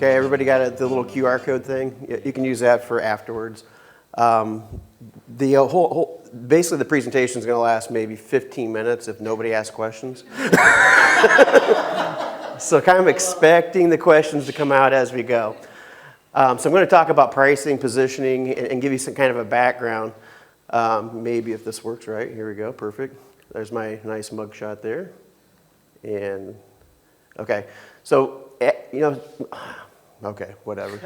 Okay, everybody got the little QR code thing? You can use that for afterwards. Basically the presentation is going to last maybe 15 minutes if nobody asks questions. So kind of expecting the questions to come out as we go. So I'm going to talk about pricing, positioning, and give you some kind of a background. Maybe if this works right. Here we go. Perfect. There's my nice mug shot there. And, okay. So, okay, whatever.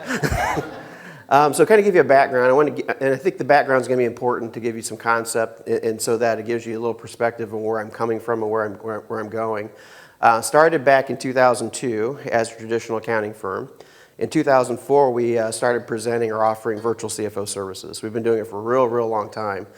So kind of give you a background. And I think the background is going to be important to give you some concept, and so that it gives you a little perspective of where I'm coming from and where I'm going. Started back in 2002 as a traditional accounting firm. In 2004, we started presenting or offering virtual CFO services. We've been doing it for a real long time.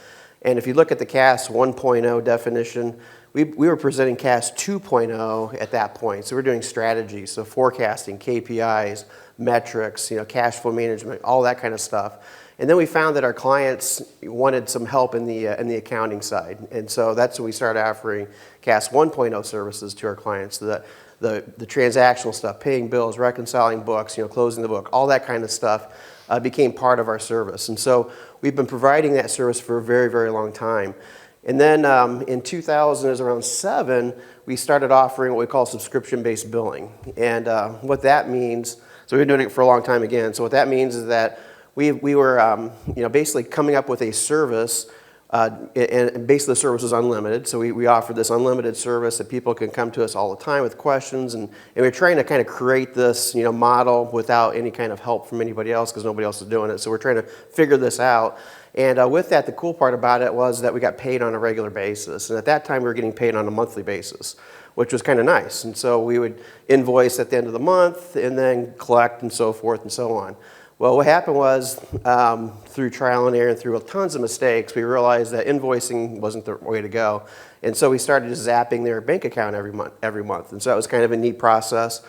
And if you look at the CAS 1.0 definition, we were presenting CAS 2.0 at that point. So we're doing strategy, so forecasting, KPIs, metrics, cash flow management, all that kind of stuff. And then we found that our clients wanted some help in the accounting side. And so that's when we started offering CAS 1.0 services to our clients. The transactional stuff, paying bills, reconciling books, closing the book, all that kind of stuff became part of our service. And so we've been providing that service for a very long time. And then in 2007, we started offering what we call subscription-based billing. And what that means, so we've been doing it for a long time again. So what that means is that we were basically coming up with a service, and basically the service was unlimited. So we offered this unlimited service that people can come to us all the time with questions. And we're trying to kind of create this model without any kind of help from anybody else because nobody else is doing it. So we're trying to figure this out. And with that, the cool part about it was that we got paid on a regular basis. And at that time, we were getting paid on a monthly basis, which was kind of nice. And so we would invoice at the end of the month and then collect and so forth and so on. Well, what happened was through trial and error and through tons of mistakes, we realized that invoicing wasn't the way to go. And so we started just zapping their bank account every month. And so that was kind of a neat process.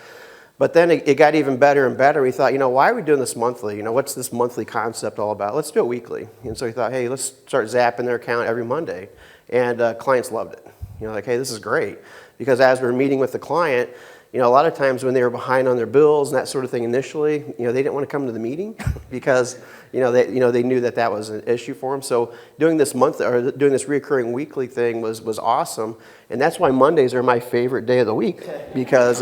But then it got even better and better. We thought, why are we doing this monthly? What's this monthly concept all about? Let's do it weekly. And so we thought, hey, let's start zapping their account every Monday. And clients loved it. Like, hey, this is great. Because as we're meeting with the client, a lot of times when they were behind on their bills and that sort of thing initially, they didn't want to come to the meeting because, they knew that was an issue for them. So doing this doing this recurring weekly thing was awesome. And that's why Mondays are my favorite day of the week because,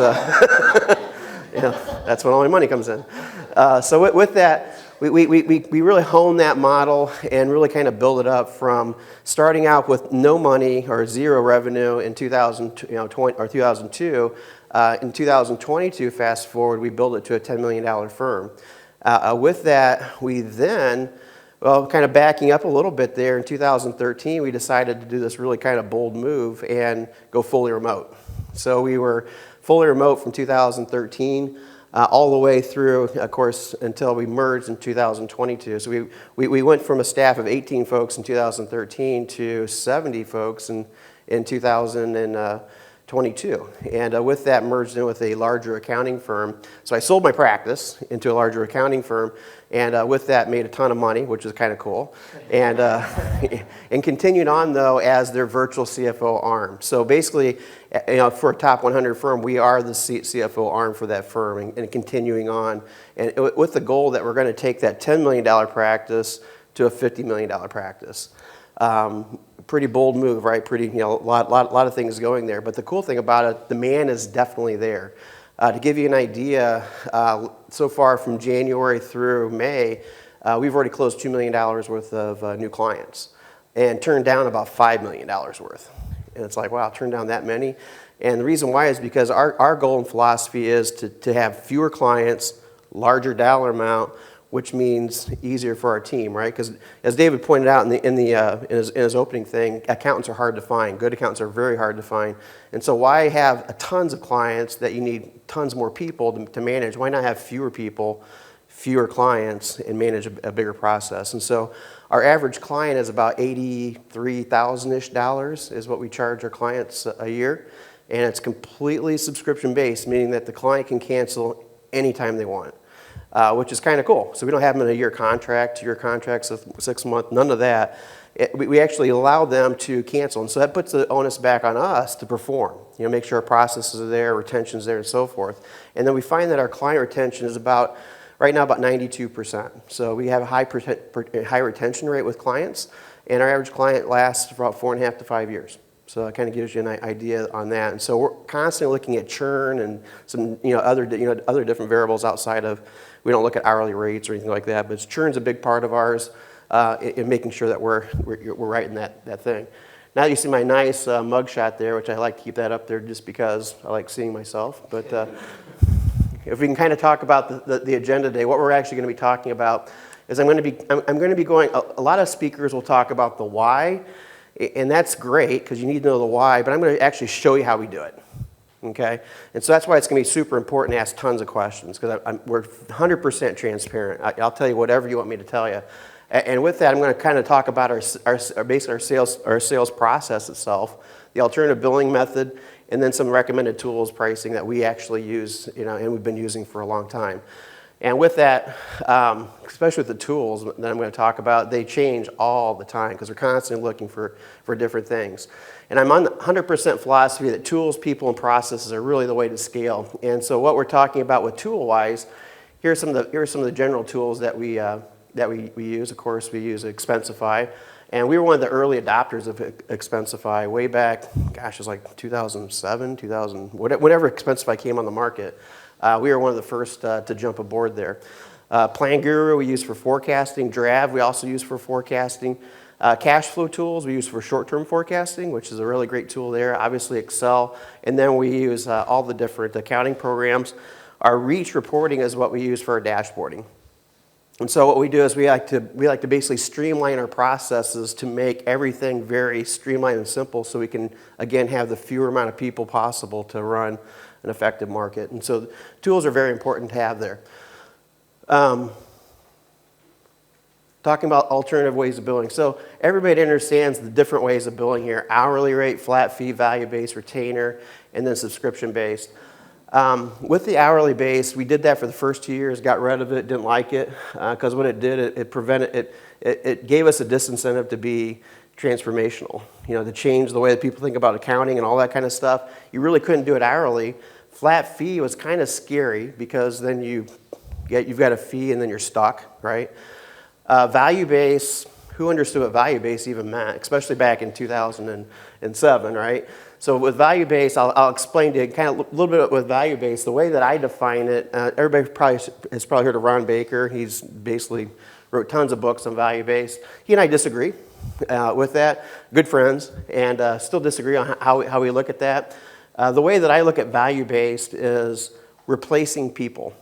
that's when all my money comes in. So with that, we really honed that model and really kind of build it up from starting out with no money or zero revenue in 2002. In 2022, fast forward, we built it to a $10 million firm. With that, we then, kind of backing up a little bit there, in 2013, we decided to do this really kind of bold move and go fully remote. So we were fully remote from 2013 all the way through, of course, until we merged in 2022. So we went from a staff of 18 folks in 2013 to 70 folks in 2022. And with that, merged in with a larger accounting firm. So I sold my practice into a larger accounting firm, and with that, made a ton of money, which is kind of cool. And and continued on, though, as their virtual CFO arm. So basically, for a top 100 firm, we are the CFO arm for that firm, and continuing on. And with the goal that we're going to take that $10 million practice to a $50 million practice. Pretty bold move, right? Pretty, lot of things going there. But the cool thing about it, demand is definitely there. To give you an idea, so far from January through May, we've already closed $2 million worth of new clients and turned down about $5 million worth. And it's like, wow, turned down that many. And the reason why is because our goal and philosophy is to have fewer clients, larger dollar amount, which means easier for our team, right? Because as David pointed out in his opening thing, accountants are hard to find. Good accountants are very hard to find. And so why have tons of clients that you need tons more people to manage? Why not have fewer people, fewer clients, and manage a bigger process? And so our average client is about $83,000-ish is what we charge our clients a year. And it's completely subscription-based, meaning that the client can cancel anytime they want. Which is kind of cool. So we don't have them in a year contract, 2-year contracts, 6 month, none of that. we actually allow them to cancel. And so that puts the onus back on us to perform, make sure our processes are there, retention's there, and so forth. And then we find that our client retention is right now about 92%. So we have a high retention rate with clients, and our average client lasts for about 4.5 to 5 years. So it kind of gives you an idea on that. And so we're constantly looking at churn and some other different variables outside of, we don't look at hourly rates or anything like that, but churn's a big part of ours in making sure that we're right in that thing. Now you see my nice mug shot there, which I like to keep that up there just because I like seeing myself. But if we can kind of talk about the agenda today, what we're actually going to be talking about is I'm going to be going, a lot of speakers will talk about the why, and that's great because you need to know the why, but I'm going to actually show you how we do it. Okay? And so that's why it's going to be super important to ask tons of questions because we're 100% transparent. I'll tell you whatever you want me to tell you. And with that, I'm going to kind of talk about basically our sales process itself, the alternative billing method, and then some recommended tools pricing that we actually use, and we've been using for a long time. And with that, especially with the tools that I'm going to talk about, they change all the time because we're constantly looking for different things. And I'm on the 100% philosophy that tools, people, and processes are really the way to scale. And so what we're talking about with tool-wise, here are some of the general tools that we use. Of course, we use ExpensiCon. And we were one of the early adopters of ExpensiCon way back, gosh, it was like 2007, 2000, whenever ExpensiCon came on the market. We were one of the first to jump aboard there. Plan Guru we use for forecasting. Drav we also use for forecasting. Cash flow tools we use for short-term forecasting, which is a really great tool there. Obviously Excel. And then we use all the different accounting programs. Our Reach reporting is what we use for our dashboarding. And so what we do is we like to basically streamline our processes to make everything very streamlined and simple so we can, again, have the fewer amount of people possible to run an effective market. And so tools are very important to have there. Talking about alternative ways of billing. So everybody understands the different ways of billing here: hourly rate, flat fee, value-based, retainer, and then subscription-based. With the hourly base, we did that for the first 2 years, got rid of it, didn't like it, because what it did, it gave us a disincentive to be transformational, to change the way that people think about accounting and all that kind of stuff. You really couldn't do it hourly. Flat fee was kind of scary because then you've got a fee and then you're stuck, right? Value-based, who understood what value-based even meant, especially back in 2007, right? So with value-based, I'll explain to you kind of a little bit with value-based. The way that I define it, everybody has probably heard of Ron Baker. He's basically wrote tons of books on value-based. He and I disagree with that. Good friends, and still disagree on how we look at that. The way that I look at value-based is replacing people.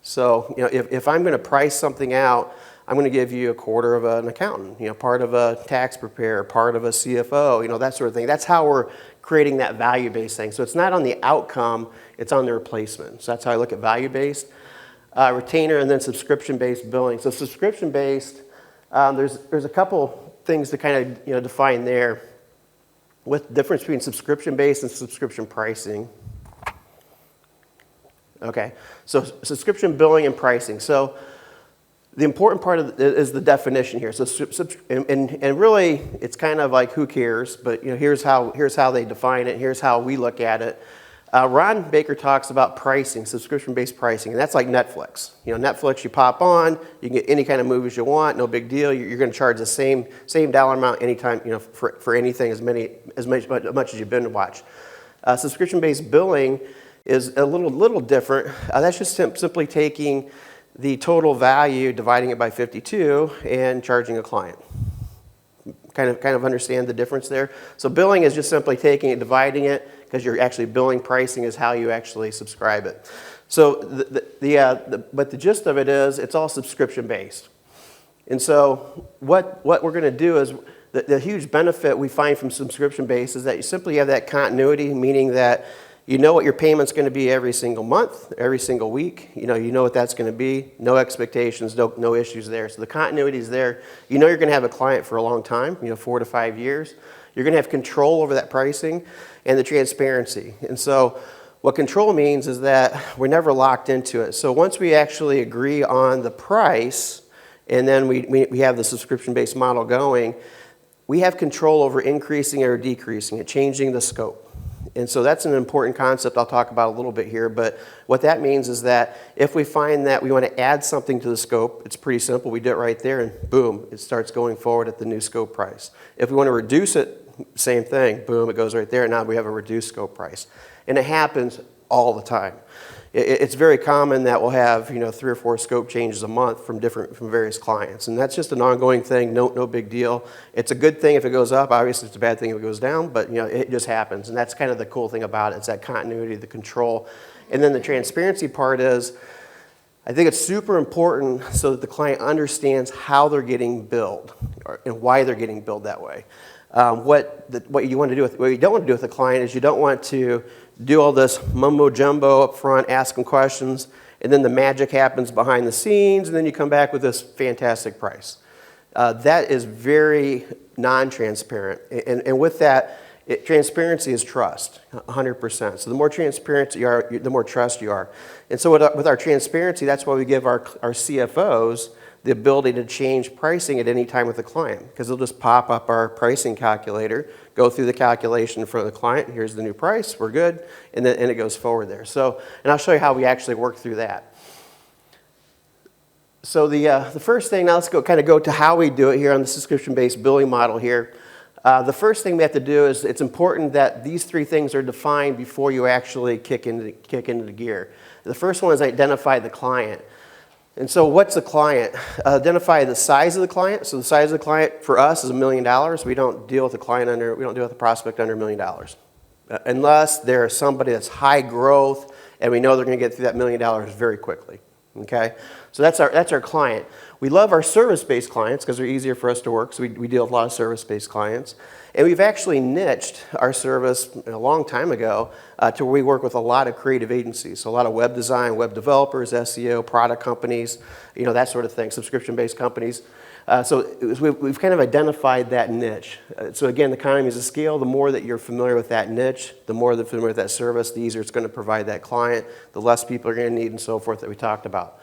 So if I'm going to price something out, I'm going to give you a quarter of an accountant, part of a tax preparer, part of a CFO, that sort of thing. That's how we're creating that value-based thing. So it's not on the outcome, it's on the replacement. So that's how I look at value-based. Retainer and then subscription-based billing. So subscription-based, there's a couple things to kind of define there with the difference between subscription-based and subscription pricing. Okay, so subscription billing and pricing. So the important part is the definition here. So, and really, it's kind of like who cares, but here's how they define it. Here's how we look at it. Ron Baker talks about pricing, subscription-based pricing, and that's like Netflix. Netflix, you pop on, you can get any kind of movies you want, no big deal. You're going to charge the same dollar amount anytime, for anything as much as you've been to watch. Subscription-based billing is a little different. That's just simply taking the total value, dividing it by 52, and charging a client. Kind of understand the difference there. So billing is just simply taking it, dividing it, because you're actually billing. Pricing is how you actually subscribe it. So but the gist of it is it's all subscription based. And so what we're going to do is the huge benefit we find from subscription based is that you simply have that continuity, meaning that you know what your payment's going to be every single month, every single week. You know what that's going to be. No expectations, no issues there. So the continuity is there. You're going to have a client for a long time, 4 to 5 years. You're going to have control over that pricing and the transparency. And so what control means is that we're never locked into it. So once we actually agree on the price, and then we have the subscription-based model going, we have control over increasing or decreasing it, changing the scope. And so that's an important concept I'll talk about a little bit here, but what that means is that if we find that we want to add something to the scope, it's pretty simple. We do it right there and boom, it starts going forward at the new scope price. If we want to reduce it, same thing, boom, it goes right there. Now we have a reduced scope price. And it happens all the time. It's very common that we'll have 3 or 4 scope changes a month from various clients, and that's just an ongoing thing. No big deal. It's a good thing if it goes up. Obviously, it's a bad thing if it goes down, but it just happens, and that's kind of the cool thing about it. It's that continuity, the control, and then the transparency part is, I think it's super important so that the client understands how they're getting billed and why they're getting billed that way. What you want to do with, what you don't want to do with the client is you don't want to do all this mumbo jumbo up front, ask them questions, and then the magic happens behind the scenes, and then you come back with this fantastic price. That is very non-transparent, and with that, transparency is trust, 100%. So the more transparent you are, the more trust you are. And so with our transparency, that's why we give our CFOs the ability to change pricing at any time with the client, because they'll just pop up our pricing calculator, go through the calculation for the client, here's the new price, we're good, and it goes forward there. So, and I'll show you how we actually work through that. So the first thing, now let's go to how we do it here on the subscription-based billing model here. The first thing we have to do is it's important that these 3 things are defined before you actually kick into the gear. The first one is identify the client. And so what's the client? Identify the size of the client. So the size of the client for us is $1 million. We don't deal with the we don't deal with the prospect under $1 million. Unless they're somebody that's high growth and we know they're going to get through that $1 million very quickly. Okay? So that's our client. We love our service-based clients because they're easier for us to work, so we deal with a lot of service-based clients. And we've actually niched our service a long time ago to where we work with a lot of creative agencies, so a lot of web design, web developers, SEO, product companies, that sort of thing, subscription-based companies. So we've kind of identified that niche. So again, the economies of scale, the more that you're familiar with that niche, the more they're familiar with that service, the easier it's going to provide that client, the less people are going to need and so forth that we talked about.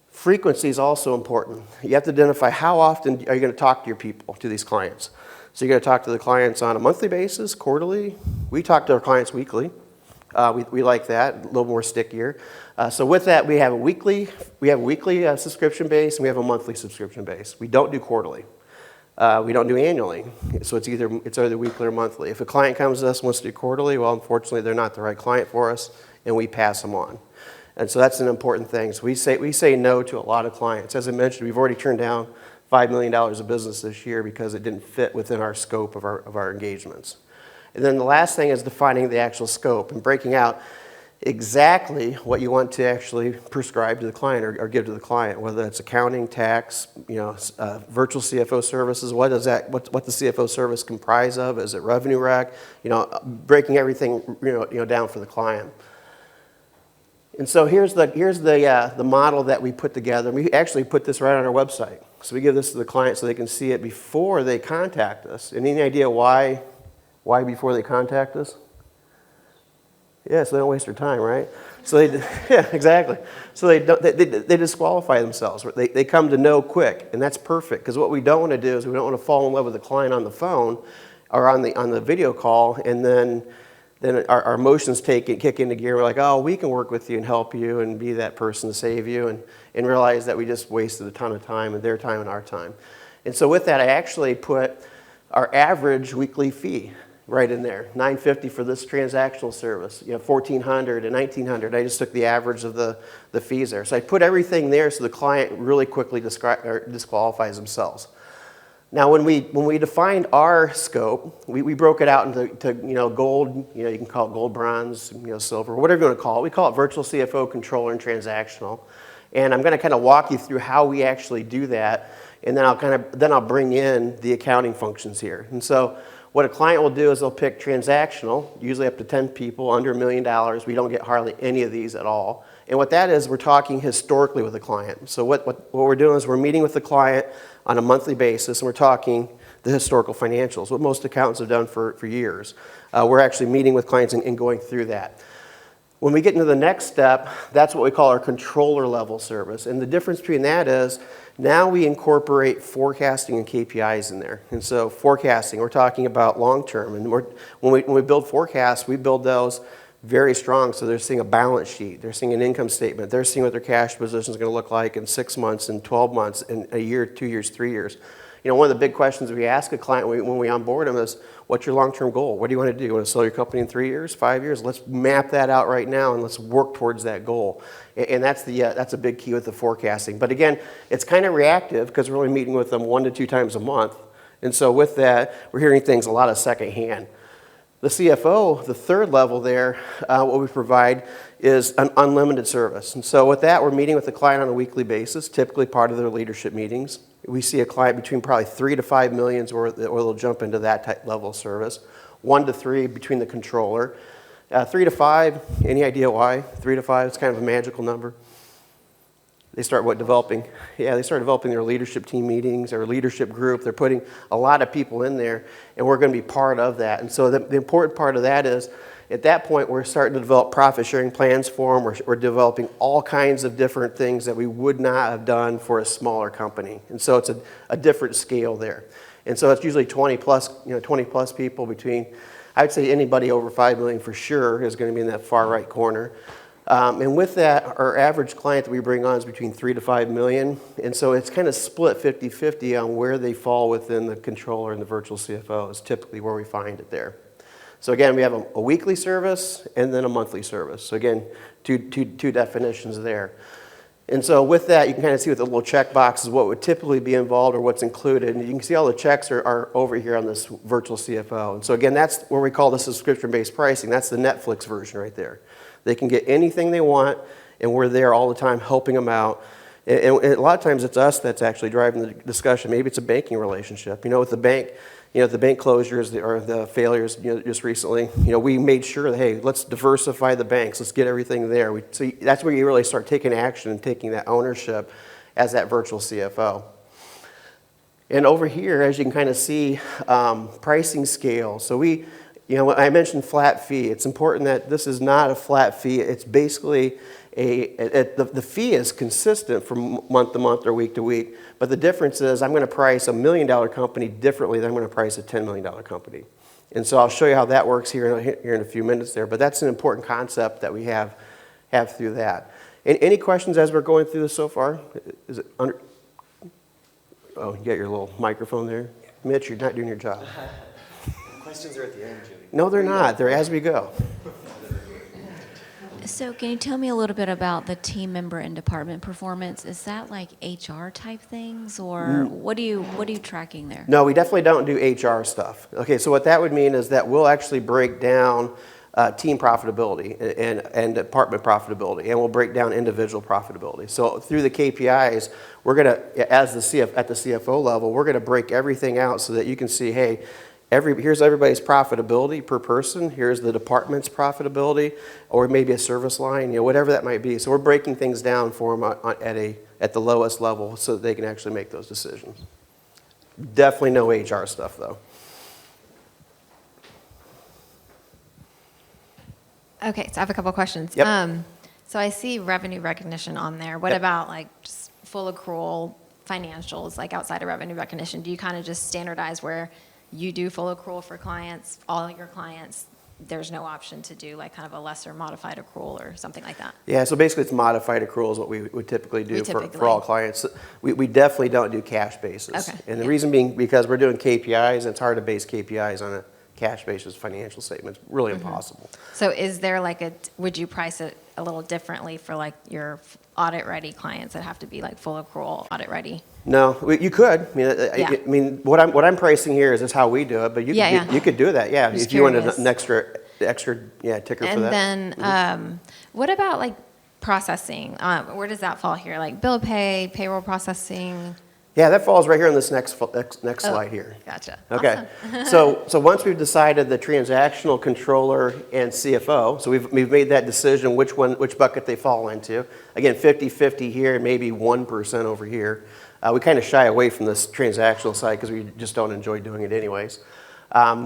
Frequency is also important. You have to identify how often are you going to talk to your people, to these clients. So you're going to talk to the clients on a monthly basis, quarterly. We talk to our clients weekly. We like that, a little more stickier. So with that, we have a weekly subscription base, and we have a monthly subscription base. We don't do quarterly. We don't do annually. So it's either weekly or monthly. If a client comes to us and wants to do quarterly, well, unfortunately, they're not the right client for us, and we pass them on. And so that's an important thing. So we say no to a lot of clients. As I mentioned, we've already turned down $5 million of business this year because it didn't fit within our scope of our engagements. And then the last thing is defining the actual scope and breaking out exactly what you want to actually prescribe to the client or give to the client, whether it's accounting, tax, virtual CFO services. What the CFO service comprise of? Is it revenue rec? Breaking everything down for the client. And so here's the model that we put together. We actually put this right on our website. So we give this to the client so they can see it before they contact us. And any idea why before they contact us? Yeah, so they don't waste their time, right? So yeah, exactly. So they disqualify themselves. They come to know quick, and that's perfect. Because what we don't want to do is we don't want to fall in love with the client on the phone or on the video call, and then our emotions kick into gear. We're like, oh, we can work with you and help you and be that person to save you, and realize that we just wasted a ton of time, and their time and our time. And so with that, I actually put our average weekly fee right in there, $950 for this transactional service, $1,400 and $1,900. I just took the average of the fees there. So I put everything there so the client really quickly disqualifies themselves. Now, when we defined our scope, we broke it out into gold. You can call it gold, bronze, silver, whatever you want to call it. We call it virtual CFO, controller, and transactional. And I'm going to kind of walk you through how we actually do that, and then I'll bring in the accounting functions here. And so what a client will do is they'll pick transactional, usually up to 10 people, under $1 million. We don't get hardly any of these at all. And what that is, we're talking historically with the client. So what we're doing is we're meeting with the client on a monthly basis, and we're talking the historical financials, what most accountants have done for years. We're actually meeting with clients and going through that. When we get into the next step, that's what we call our controller level service. And the difference between that is now we incorporate forecasting and KPIs in there. And so forecasting, we're talking about long term. And when we build forecasts, we build those very strong. So they're seeing a balance sheet, they're seeing an income statement, they're seeing what their cash position is going to look like in 6 months, in 12 months, in a year, 2 years, 3 years. You know, one of the big questions we ask a client when we onboard them is, what's your long-term goal? What do you want to do? You want to sell your company in 3 years, 5 years? Let's map that out right now and let's work towards that goal. And that's a big key with the forecasting. But again, it's kind of reactive because we're only meeting with them 1 to 2 times a month. And so with that, we're hearing things a lot of secondhand. The CFO, the third level there, what we provide is an unlimited service. And so with that, we're meeting with the client on a weekly basis, typically part of their leadership meetings. We see a client between probably 3 to 5 million where they'll jump into that type level of service. 1 to 3 between the controller. 3 to 5, any idea why? 3 to 5, it's kind of a magical number. They start developing? Yeah, they start developing their leadership team meetings, their leadership group. They're putting a lot of people in there, and we're going to be part of that. And so the important part of that is, at that point, we're starting to develop profit-sharing plans for them. We're developing all kinds of different things that we would not have done for a smaller company. And so it's a different scale there. And so it's usually 20 plus people between, I would say anybody over 5 million for sure is going to be in that far right corner. And with that, our average client that we bring on is between 3 to 5 million. And so it's kind of split 50-50 on where they fall within the controller and the virtual CFO is typically where we find it there. So again, we have a weekly service and then a monthly service. So again, two definitions there. And so with that, you can kind of see with the little check boxes what would typically be involved or what's included. And you can see all the checks are over here on this virtual CFO. And so again, that's where we call the subscription-based pricing. That's the Netflix version right there. They can get anything they want, and we're there all the time helping them out. And a lot of times it's us that's actually driving the discussion. Maybe it's a banking relationship. You know, with the bank, the bank closures or the failures, just recently, we made sure that, hey, let's diversify the banks. Let's get everything there. So that's where you really start taking action and taking that ownership as that virtual CFO. And over here, as you can kind of see, pricing scale. So I mentioned flat fee. It's important that this is not a flat fee. It's basically the fee is consistent from month to month or week to week, but the difference is I'm going to price a $1 million company differently than I'm going to price a $10 million company. And so I'll show you how that works here in a few minutes there, but that's an important concept that we have through that. Any questions as we're going through this so far? Is it under? Oh, you got your little microphone there. Mitch, you're not doing your job. Questions are at the end, Jody. No, they're not. They're as we go. So can you tell me a little bit about the team member and department performance? Is that like HR type things, or what are you tracking there? No, we definitely don't do HR stuff. Okay, so what that would mean is that we'll actually break down team profitability and department profitability, and we'll break down individual profitability. So through the KPIs, we're going to, at the CFO level, we're going to break everything out so that you can see, hey, here's everybody's profitability per person. Here's the department's profitability, or maybe a service line, whatever that might be. So we're breaking things down for them at the lowest level so that they can actually make those decisions. Definitely no HR stuff, though. Okay, so I have a couple of questions. Yep. So I see revenue recognition on there. What about like just full accrual financials, like outside of revenue recognition? Do you kind of just standardize where you do full accrual for clients, all your clients, there's no option to do like kind of a lesser modified accrual or something like that? Yeah, so basically it's modified accrual is what we would typically do for all clients. We definitely don't do cash basis. Okay. And the reason being because we're doing KPIs, and it's hard to base KPIs on a cash basis financial statement. It's really impossible. So is there would you price it a little differently for like your audit ready clients that have to be like full accrual audit ready? No, you could. I mean, what I'm pricing here is how we do it, but you could do that. Yeah, if you wanted an extra ticker for that. And then what about like processing? Where does that fall here? Like bill pay, payroll processing? Yeah, that falls right here on this next slide here. Gotcha. Okay. Awesome. So once we've decided the transactional controller and CFO, so we've made that decision which bucket they fall into. Again, 50-50 here, maybe 1% over here. We kind of shy away from this transactional side because we just don't enjoy doing it anyways.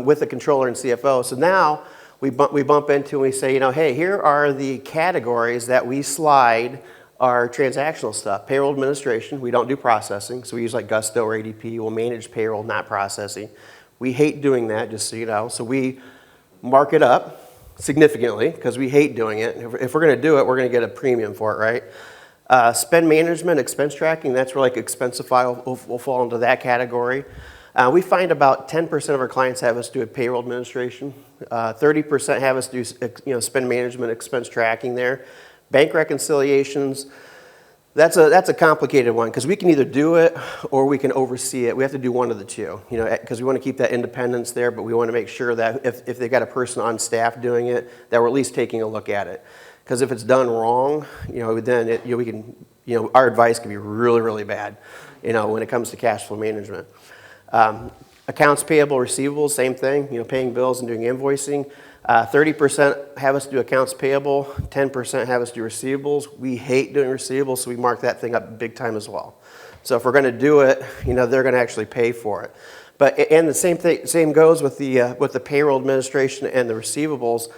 With the controller and CFO. So now we bump into and we say, hey, here are the categories that we slide our transactional stuff. Payroll administration, we don't do processing, so we use like Gusto or ADP. We'll manage payroll, not processing. We hate doing that, just so you know. So we mark it up significantly because we hate doing it. If we're going to do it, we're going to get a premium for it, right? Spend management, expense tracking, that's where like ExpensiCon will fall into that category. We find about 10% of our clients have us do a payroll administration. 30% have us do spend management, expense tracking there. Bank reconciliations, that's a complicated one because we can either do it or we can oversee it. We have to do one of the two, because we want to keep that independence there, but we want to make sure that if they've got a person on staff doing it, that we're at least taking a look at it. Because if it's done wrong, then we can, our advice can be really, really bad, when it comes to cash flow management. Accounts payable, receivables, same thing, paying bills and doing invoicing. 30% have us do accounts payable, 10% have us do receivables. We hate doing receivables, so we mark that thing up big time as well. So if we're going to do it, they're going to actually pay for it. And the same goes with the payroll administration and the receivables.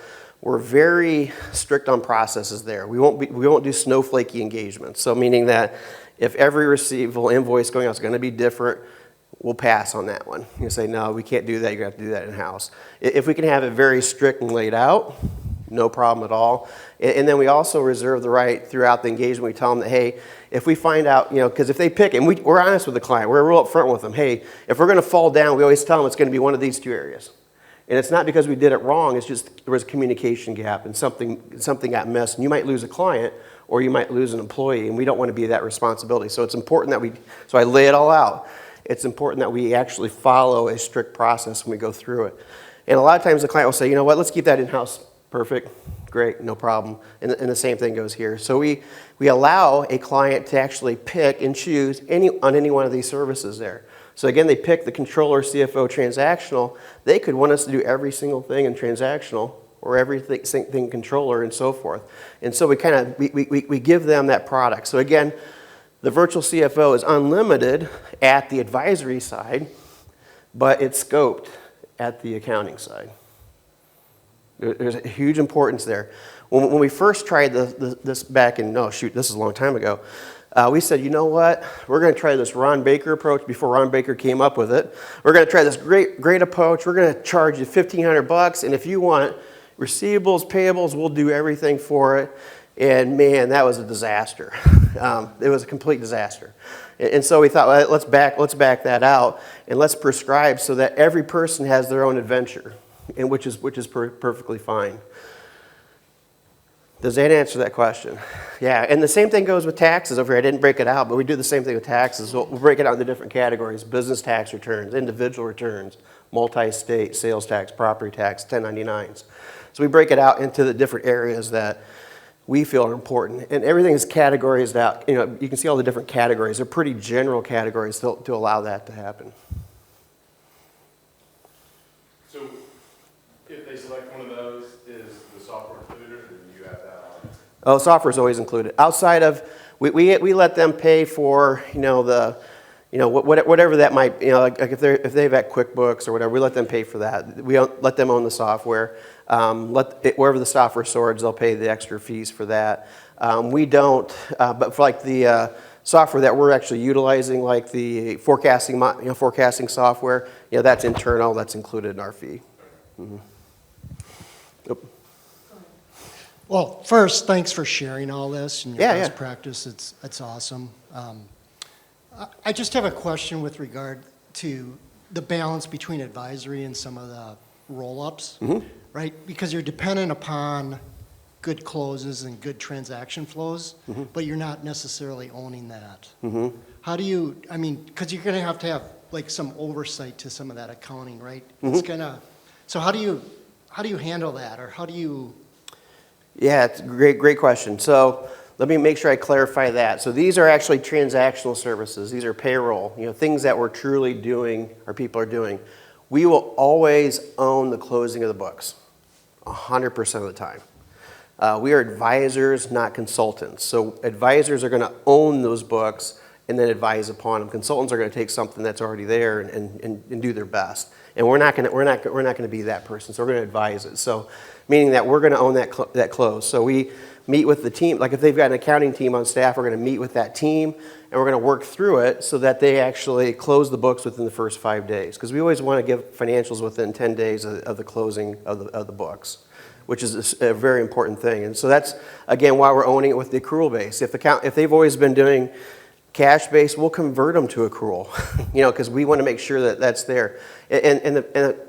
We're very strict on processes there. We won't do snowflakey engagements. So meaning that if every receivable invoice going out is going to be different, we'll pass on that one. You say, no, we can't do that. You're going to have to do that in-house. If we can have it very strict and laid out, no problem at all. And then we also reserve the right throughout the engagement. We tell them that, hey, if we find out, because if they pick, and we're honest with the client, we're real upfront with them. Hey, if we're going to fall down, we always tell them it's going to be one of these two areas. And it's not because we did it wrong. It's just there was a communication gap and something got missed. And you might lose a client or you might lose an employee, and we don't want to be that responsibility. So it's important that so I lay it all out. It's important that we actually follow a strict process when we go through it. And a lot of times the client will say, you know what, let's keep that in-house. Perfect, great, no problem. And the same thing goes here. So we allow a client to actually pick and choose on any one of these services there. So again, they pick the controller, CFO, transactional. They could want us to do every single thing in transactional or everything controller and so forth. And so we give them that product. So again, the virtual CFO is unlimited at the advisory side, but it's scoped at the accounting side. There's a huge importance there. When we first tried this back in, this is a long time ago, we said, you know what, we're going to try this Ron Baker approach before Ron Baker came up with it. We're going to try this great approach. We're going to charge you $1,500, and if you want receivables, payables, we'll do everything for it. And man, that was a disaster. It was a complete disaster. And so we thought, well, let's back that out and let's prescribe so that every person has their own adventure, and which is perfectly fine. Does that answer that question? Yeah, and the same thing goes with taxes over here. I didn't break it out, but we do the same thing with taxes. We'll break it out into different categories: business tax returns, individual returns, multi-state, sales tax, property tax, 1099s. So we break it out into the different areas that we feel are important. And everything is categorized out. You can see all the different categories. They're pretty general categories to allow that to happen. So if they select one of those, is the software included, or do you have that on? Oh, software is always included. Outside of, we let them pay for, whatever that might, like if they've got QuickBooks or whatever, we let them pay for that. We don't let them own the software. Wherever the software sorts, they'll pay the extra fees for that. We don't, but for like the software that we're actually utilizing, like the forecasting software, that's internal, that's included in our fee. Mm-hmm. Yep. Well, first, thanks for sharing all this and your best Yeah. practice. It's awesome. I just have a question with regard to the balance between advisory and some of the roll-ups, right? Because you're dependent upon good closes and good transaction flows, but you're not necessarily owning that. How do you, because you're going to have like some oversight to some of that accounting, right? It's so how do you handle that, or how do you? Yeah, it's a great question. So let me make sure I clarify that. So these are actually transactional services. These are payroll, things that we're truly doing, our people are doing. We will always own the closing of the books, 100% of the time. We are advisors, not consultants. So advisors are going to own those books and then advise upon them. Consultants are going to take something that's already there and do their best. And we're not gonna be that person, so we're gonna advise it. So, meaning that we're gonna own that close. So we meet with the team, like if they've got an accounting team on staff, we're gonna meet with that team, and we're gonna work through it so that they actually close the books within the first 5 days. Because we always wanna give financials within 10 days of the closing of the books, which is a very important thing. And so that's, again, why we're owning it with the accrual base. If they've always been doing cash base, we'll convert them to accrual, because we want to make sure that that's there. And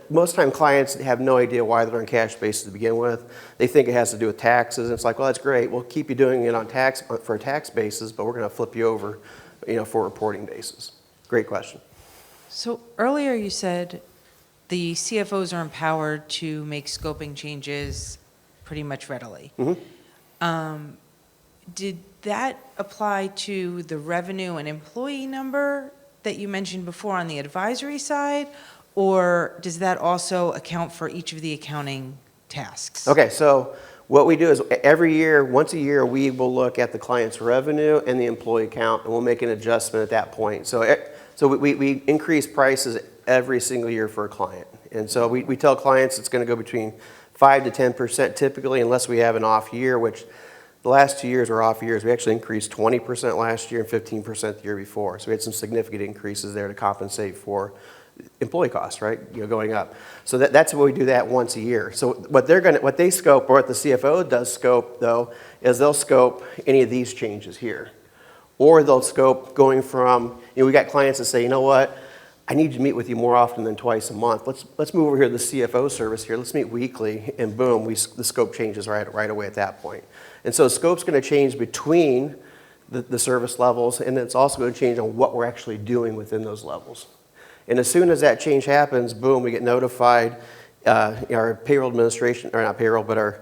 most time clients have no idea why they're on cash basis to begin with. They think it has to do with taxes. And it's like, well, that's great. We'll keep you doing it for a tax basis, but we're going to flip you over, for a reporting basis. Great question. So earlier you said the CFOs are empowered to make scoping changes pretty much readily. Did that apply to the revenue and employee number that you mentioned before on the advisory side? Or does that also account for each of the accounting tasks? Okay, so what we do is every year, once a year, we will look at the client's revenue and the employee count, and we'll make an adjustment at that point. So we increase prices every single year for a client. And so we tell clients it's going to go between 5 to 10% typically, unless we have an off year, which the last 2 years were off years. We actually increased 20% last year and 15% the year before. So we had some significant increases there to compensate for employee costs, right? Going up. So that's why we do that once a year. So what they scope, or what the CFO does scope though, is they'll scope any of these changes here. Or they'll scope going from, we got clients that say, you know what, I need to meet with you more often than twice a month. Let's move over here to the CFO service here. Let's meet weekly, and boom, the scope changes right away at that point. And so scope's going to change between the service levels, and it's also going to change on what we're actually doing within those levels. And as soon as that change happens, boom, we get notified. Our payroll administration, or not payroll, but our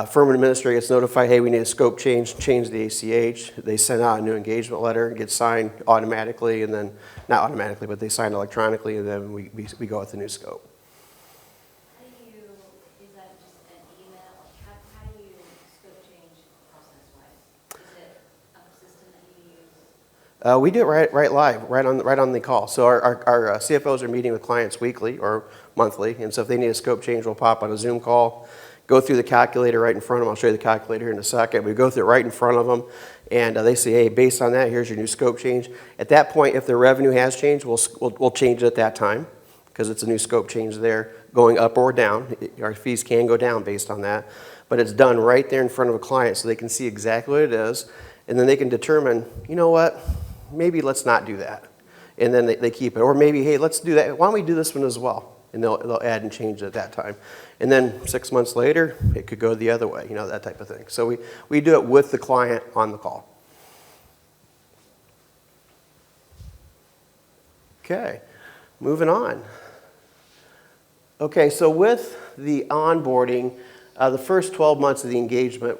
firm administrator gets notified, hey, we need a scope change the ACH. They send out a new engagement letter, it gets signed automatically, and then, not automatically, but they sign electronically, and then we go with the new scope. How do you, is that just an email? How do you scope change process-wise? Is it a system that you use? We do it right live, right on the call. So our CFOs are meeting with clients weekly or monthly, and so if they need a scope change, we'll pop on a Zoom call, go through the calculator right in front of them. I'll show you the calculator here in a second. We go through it right in front of them, and they say, hey, based on that, here's your new scope change. At that point, if their revenue has changed, we'll change it at that time, because it's a new scope change there, going up or down. Our fees can go down based on that, but it's done right there in front of a client so they can see exactly what it is, and then they can determine, you know what, maybe let's not do that. And then they keep it. Or maybe, hey, let's do that. Why don't we do this one as well? And they'll add and change it at that time. And then 6 months later, it could go the other way, that type of thing. So we do it with the client on the call. Okay, moving on. Okay, so with the onboarding, the first 12 months of the engagement,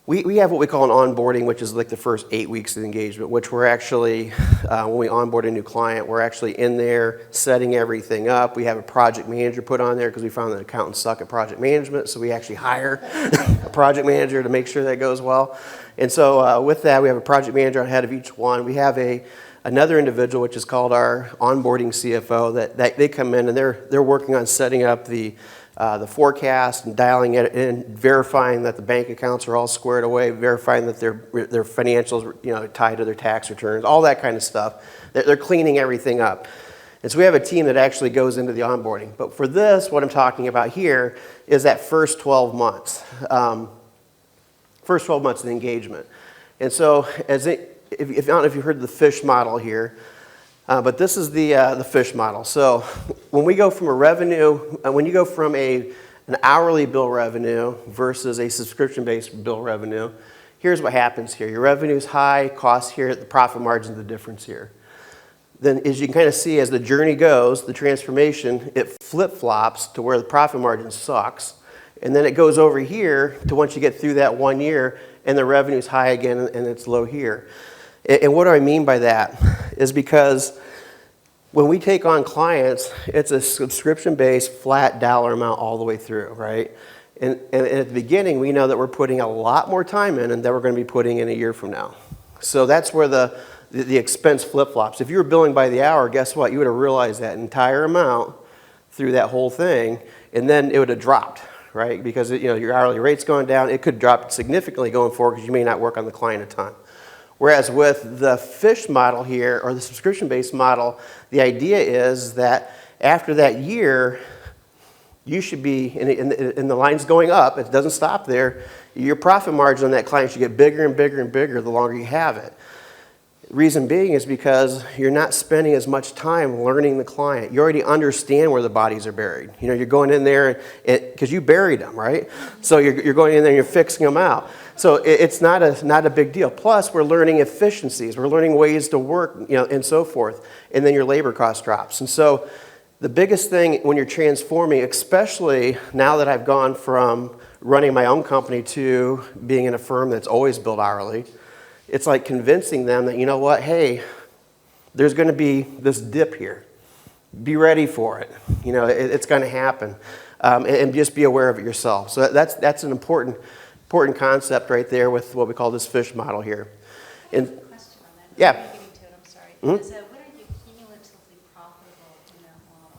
we have what we call an onboarding, which is like the first 8 weeks of the engagement, which we're actually, when we onboard a new client, we're actually in there setting everything up. We have a project manager put on there because we found that accountants suck at project management, so we actually hire a project manager to make sure that goes well. And so with that, we have a project manager ahead of each one. We have another individual, which is called our onboarding CFO, that they come in and they're working on setting up the forecast and dialing it in, verifying that the bank accounts are all squared away, verifying that their financials, tied to their tax returns, all that kind of stuff. They're cleaning everything up. And so we have a team that actually goes into the onboarding. But for this, what I'm talking about here is that first 12 months. First 12 months of the engagement. And so if I don't know if you heard the fish model here, but this is the fish model. So when we go from a revenue, when you go from an hourly bill revenue versus a subscription-based bill revenue, here's what happens here. Your revenue is high, costs here, the profit margin is the difference here. Then as you can kind of see, as the journey goes, the transformation, it flip-flops to where the profit margin sucks. And then it goes over here to once you get through that 1 year, and the revenue is high again, and it's low here. And what do I mean by that? Is because when we take on clients, it's a subscription-based flat dollar amount all the way through, right? And at the beginning, we know that we're putting a lot more time in and that we're going to be putting in a year from now. So that's where the expense flip-flops. If you were billing by the hour, guess what? You would have realized that entire amount through that whole thing, and then it would have dropped, right? Because your hourly rate's going down. It could drop significantly going forward because you may not work on the client a ton. Whereas with the fish model here, or the subscription-based model, the idea is that after that year, you should be, and the line's going up, it doesn't stop there, your profit margin on that client should get bigger and bigger and bigger the longer you have it. Reason being is because you're not spending as much time learning the client. You already understand where the bodies are buried. You're going in there because you buried them, right? So you're going in there and you're fixing them out. So it's not a big deal. Plus, we're learning efficiencies. We're learning ways to work, and so forth. And then your labor cost drops. And so the biggest thing when you're transforming, especially now that I've gone from running my own company to being in a firm that's always billed hourly, it's like convincing them that, hey, there's going to be this dip here. Be ready for it. It's going to happen. And just be aware of it yourself. So that's an important concept right there with what we call this fish model here. And Question on that. yeah. Before you get into it, I'm sorry. So when are you cumulatively profitable in that model?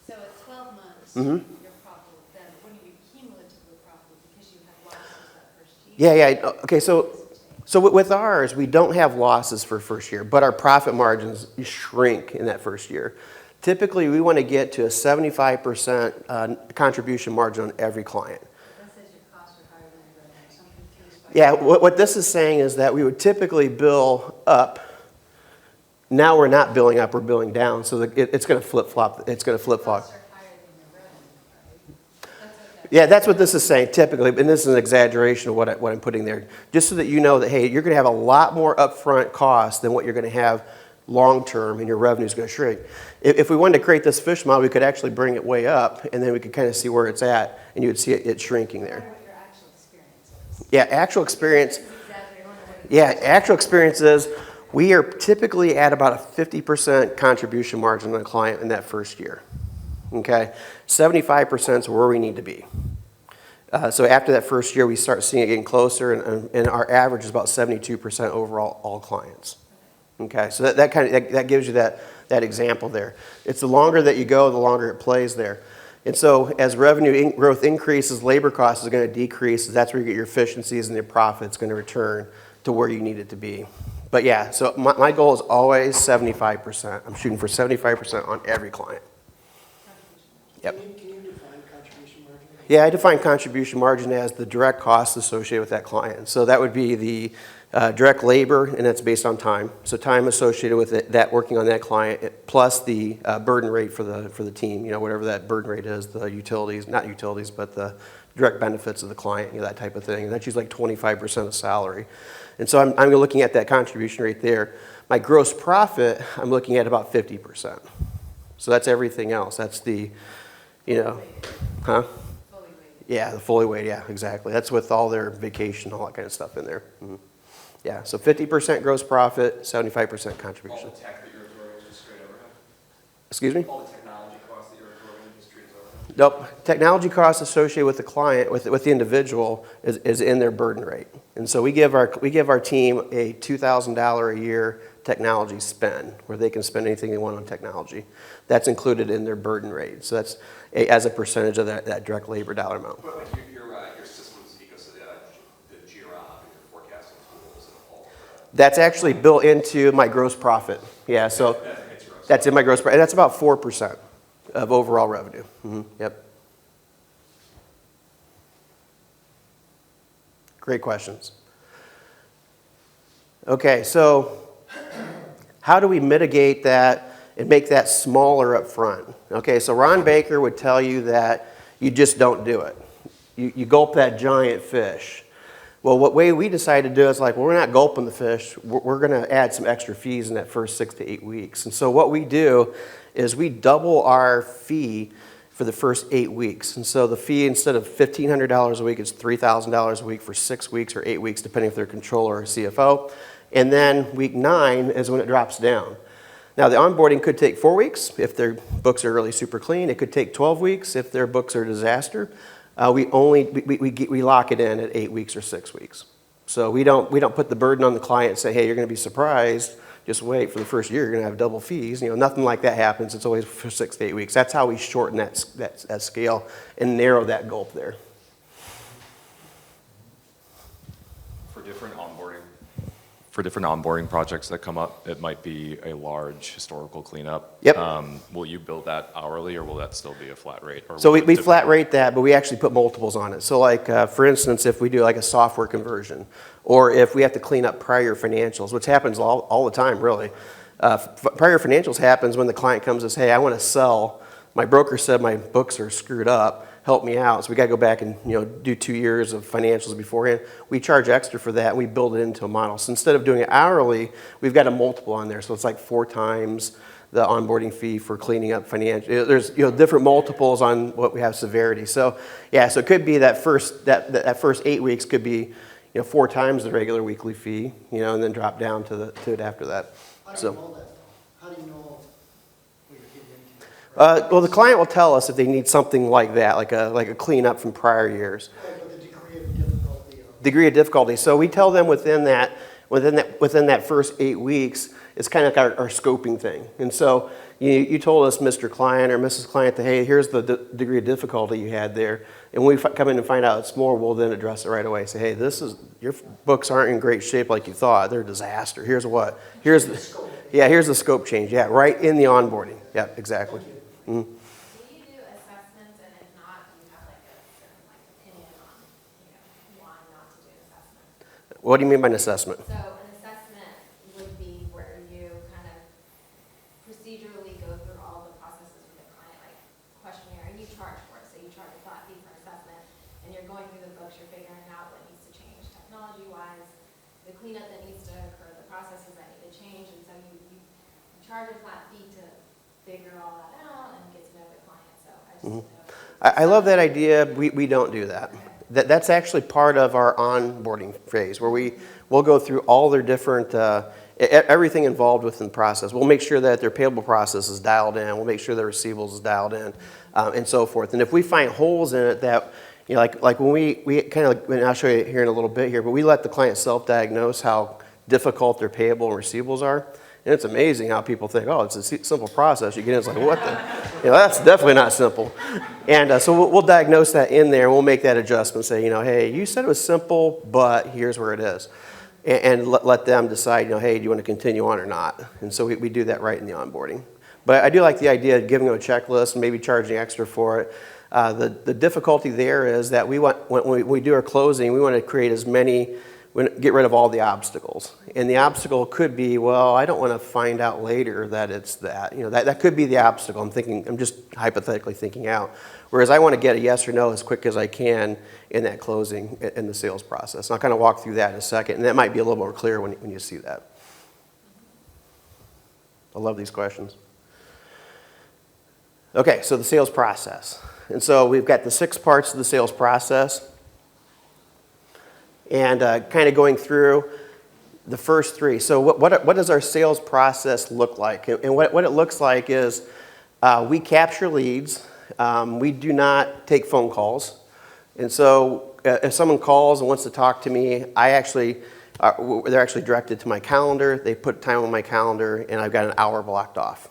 So at 12 months, you're profitable. Then when are you cumulatively profitable because you have losses that first year? Yeah. Okay, so with ours, we don't have losses for first year, but our profit margins shrink in that first year. Typically, we want to get to a 75% contribution margin on every client. That says your costs are higher than your revenue. So I'm confused by Yeah, what this is saying is that we would typically bill up. Now we're not billing up, we're billing down, so it's going to flip-flop. It's going to flip-flop. costs are higher than your revenue, right? That's okay. Yeah, that's what this is saying typically, and this is an exaggeration of what I'm putting there. Just so that you know that, hey, you're going to have a lot more upfront costs than what you're going to have long-term, and your revenue is going to shrink. If we wanted to create this fish model, we could actually bring it way up, and then we could kind of see where it's at, and you would see it shrinking there. What your actual experience is. Yeah, actual experience. Exaggerate on what Yeah, actual experience is we are typically at about a 50% contribution margin on a client in that first year. Okay, 75% is where we need to be. So after that first year, we start seeing it getting closer, and our average is about 72% overall all clients. Okay, so that gives you that example there. It's the longer that you go, the longer it plays there. And so as revenue growth increases, labor costs is going to decrease. That's where you get your efficiencies, and your profit's going to return to where you need it to be. But yeah, so my goal is always 75%. I'm shooting for 75% on every client. Yep. Can you define contribution margin? Yeah, I define contribution margin as the direct costs associated with that client. So that would be the direct labor, and that's based on time. So time associated with that working on that client, plus the burden rate for the team. Whatever that burden rate is, the utilities, not utilities, but the direct benefits of the client, that type of thing. And that's usually like 25% of salary. And so I'm looking at that contribution rate there. My gross profit, I'm looking at about 50%. So that's everything else. That's the, huh? fully weighted. Yeah, the fully weighted, yeah, exactly. That's with all their vacation, all that kind of stuff in there. Yeah, so 50% gross profit, 75% contribution. All the tech that you're absorbing is just straight overhead? Excuse me? All the technology costs that you're absorbing is just straight overhead? Nope. Technology costs associated with the client, with the individual, is in their burden rate. And so we give our team a $2,000 a year technology spend, where they can spend anything they want on technology. That's included in their burden rate. So that's as a percentage of that direct labor dollar amount. But like your systems ecosystem, the Jira and your forecasting tools and all of that. That's actually built into my gross profit. Yeah, so that's in my gross profit. And that's about 4% of overall revenue. Yep. Great questions. Okay, so how do we mitigate that and make that smaller up front? Okay, so Ron Baker would tell you that you just don't do it. You gulp that giant fish. Well, what way we decided to do is we're not gulping the fish. We're going to add some extra fees in that first 6 to 8 weeks. And so what we do is we double our fee for the first 8 weeks. And so the fee, instead of $1,500 a week, is $3,000 a week for 6 weeks or 8 weeks, depending if they're a controller or a CFO. And then week 9 is when it drops down. Now, the onboarding could take 4 weeks if their books are really super clean. It could take 12 weeks if their books are a disaster. We lock it in at 8 weeks or 6 weeks. So we don't put the burden on the client and say, hey, you're going to be surprised just wait for the first year, you're gonna have double fees. Nothing like that happens. It's always for 6 to 8 weeks. That's how we shorten that scale and narrow that gulf there. For different onboarding projects that come up, it might be a large historical cleanup. Yep. Will you bill that hourly, or will that still be a flat rate? Or So will we it flat rate that, but we actually put multiples on it. So like, for instance, if we do like a software conversion, or if we have to clean up prior financials, which happens all the time, really. Prior financials happens when the client comes and says, hey, I want to sell. My broker said my books are screwed up. Help me out. So we got to go back and do 2 years of financials beforehand. We charge extra for that. And we build it into a model. So instead of doing it hourly, we've got a multiple on there. So it's like 4 times the onboarding fee for cleaning up financial. There's different multiples on what we have severity. So yeah, so it could be that first 8 weeks could be 4 times the regular weekly fee, and then drop down to it after that. How do So. you know that? How do you know what you're getting into? Well, the client will tell us if they need something like that, like a cleanup from prior years. Like with the degree of difficulty of. Degree of difficulty. So we tell them within that first 8 weeks, it's kind of like our scoping thing. And so you told us, Mr. Client or Mrs. Client, that hey, here's the degree of difficulty you had there. And when we come in and find out it's more, we'll then address it right away. Say, hey, your books aren't in great shape like you thought. They're a disaster. Here's what. Here's the scope change. Yeah, right in the onboarding. Yeah, exactly. Mm-hmm. Do you do assessments, and if not, do you have like a certain opinion on, why not to do an assessment? What do you mean by an assessment? So an assessment would be where you kind of procedurally go through all the processes with the client, like questionnaire, and you charge for it. So you charge a flat fee for assessment, and you're going through the books, you're figuring out what needs to change technology-wise, the cleanup that needs to occur, the processes that need to change, and so you charge a flat fee to figure all that out and get to know the client. So I just know. I love that idea. We don't do that. That's actually part of our onboarding phase where we'll go through all their different, everything involved within the process. We'll make sure that their payable process is dialed in. We'll make sure their receivables is dialed in and so forth. And if we find holes in it that, like when we kind of, and I'll show you here in a little bit here, but we let the client self-diagnose how difficult their payable and receivables are. And it's amazing how people think, oh, it's a simple process. You get in, it's like, what the? That's definitely not simple. And so we'll diagnose that in there, and we'll make that adjustment, say, hey, you said it was simple, but here's where it is. And let them decide, hey, do you want to continue on or not? And so we do that right in the onboarding. But I do like the idea of giving them a checklist and maybe charging extra for it. The difficulty there is that when we do our closing, we want to create get rid of all the obstacles. And the obstacle could be, well, I don't want to find out later that it's that. That could be the obstacle. I'm just hypothetically thinking out. Whereas I want to get a yes or no as quick as I can in that closing, in the sales process. And I'll kind of walk through that in a second. And that might be a little more clear when you see that. I love these questions. Okay, so the sales process. And so we've got the 6 parts of the sales process. And kind of going through the first 3. So what does our sales process look like? And what it looks like is we capture leads. We do not take phone calls. And so if someone calls and wants to talk to me, they're actually directed to my calendar. They put time on my calendar, and I've got an hour blocked off.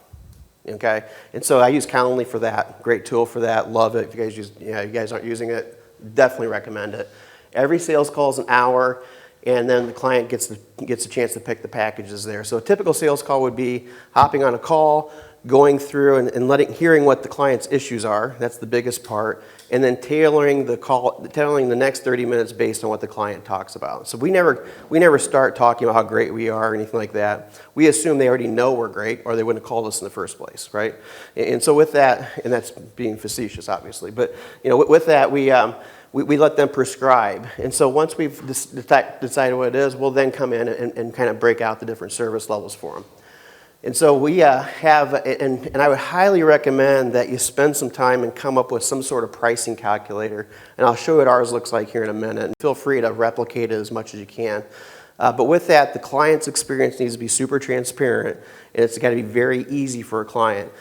Okay? And so I use Calendly for that. Great tool for that. Love it. If you guys aren't using it, definitely recommend it. Every sales call is an hour, and then the client gets a chance to pick the packages there. So a typical sales call would be hopping on a call, going through and hearing what the client's issues are. That's the biggest part. And then tailoring the next 30 minutes based on what the client talks about. So we never start talking about how great we are or anything like that. We assume they already know we're great, or they wouldn't have called us in the first place, right? And so with that, and that's being facetious, obviously, but with that, we let them prescribe. And so once we've decided what it is, we'll then come in and kind of break out the different service levels for them. And so we have, and I would highly recommend that you spend some time and come up with some sort of pricing calculator. And I'll show you what ours looks like here in a minute. And feel free to replicate it as much as you can. But with that, the client's experience needs to be super transparent, and it's got to be very easy for a client.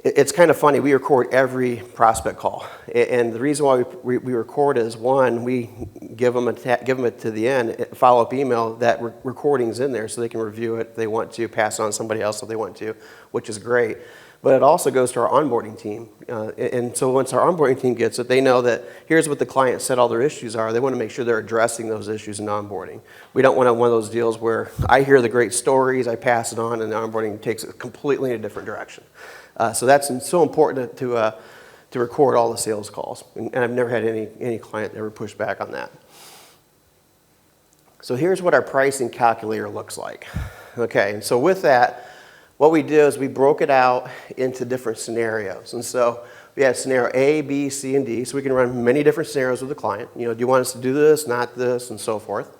It's kind of funny, we record every prospect call. And the reason why we record is, one, we give them it to the end, follow-up email, that recording's in there so they can review it if they want to, pass it on to somebody else if they want to, which is great. But it also goes to our onboarding team. And so once our onboarding team gets it, they know that here's what the client said all their issues are. They want to make sure they're addressing those issues in onboarding. We don't want one of those deals where I hear the great stories, I pass it on, and the onboarding takes it completely in a different direction. So that's so important to record all the sales calls. And I've never had any client ever push back on that. So here's what our pricing calculator looks like. Okay, and so with that, what we do is we broke it out into different scenarios. And so we had scenario A, B, C, and D. So we can run many different scenarios with the client. You know, do you want us to do this, not this, and so forth.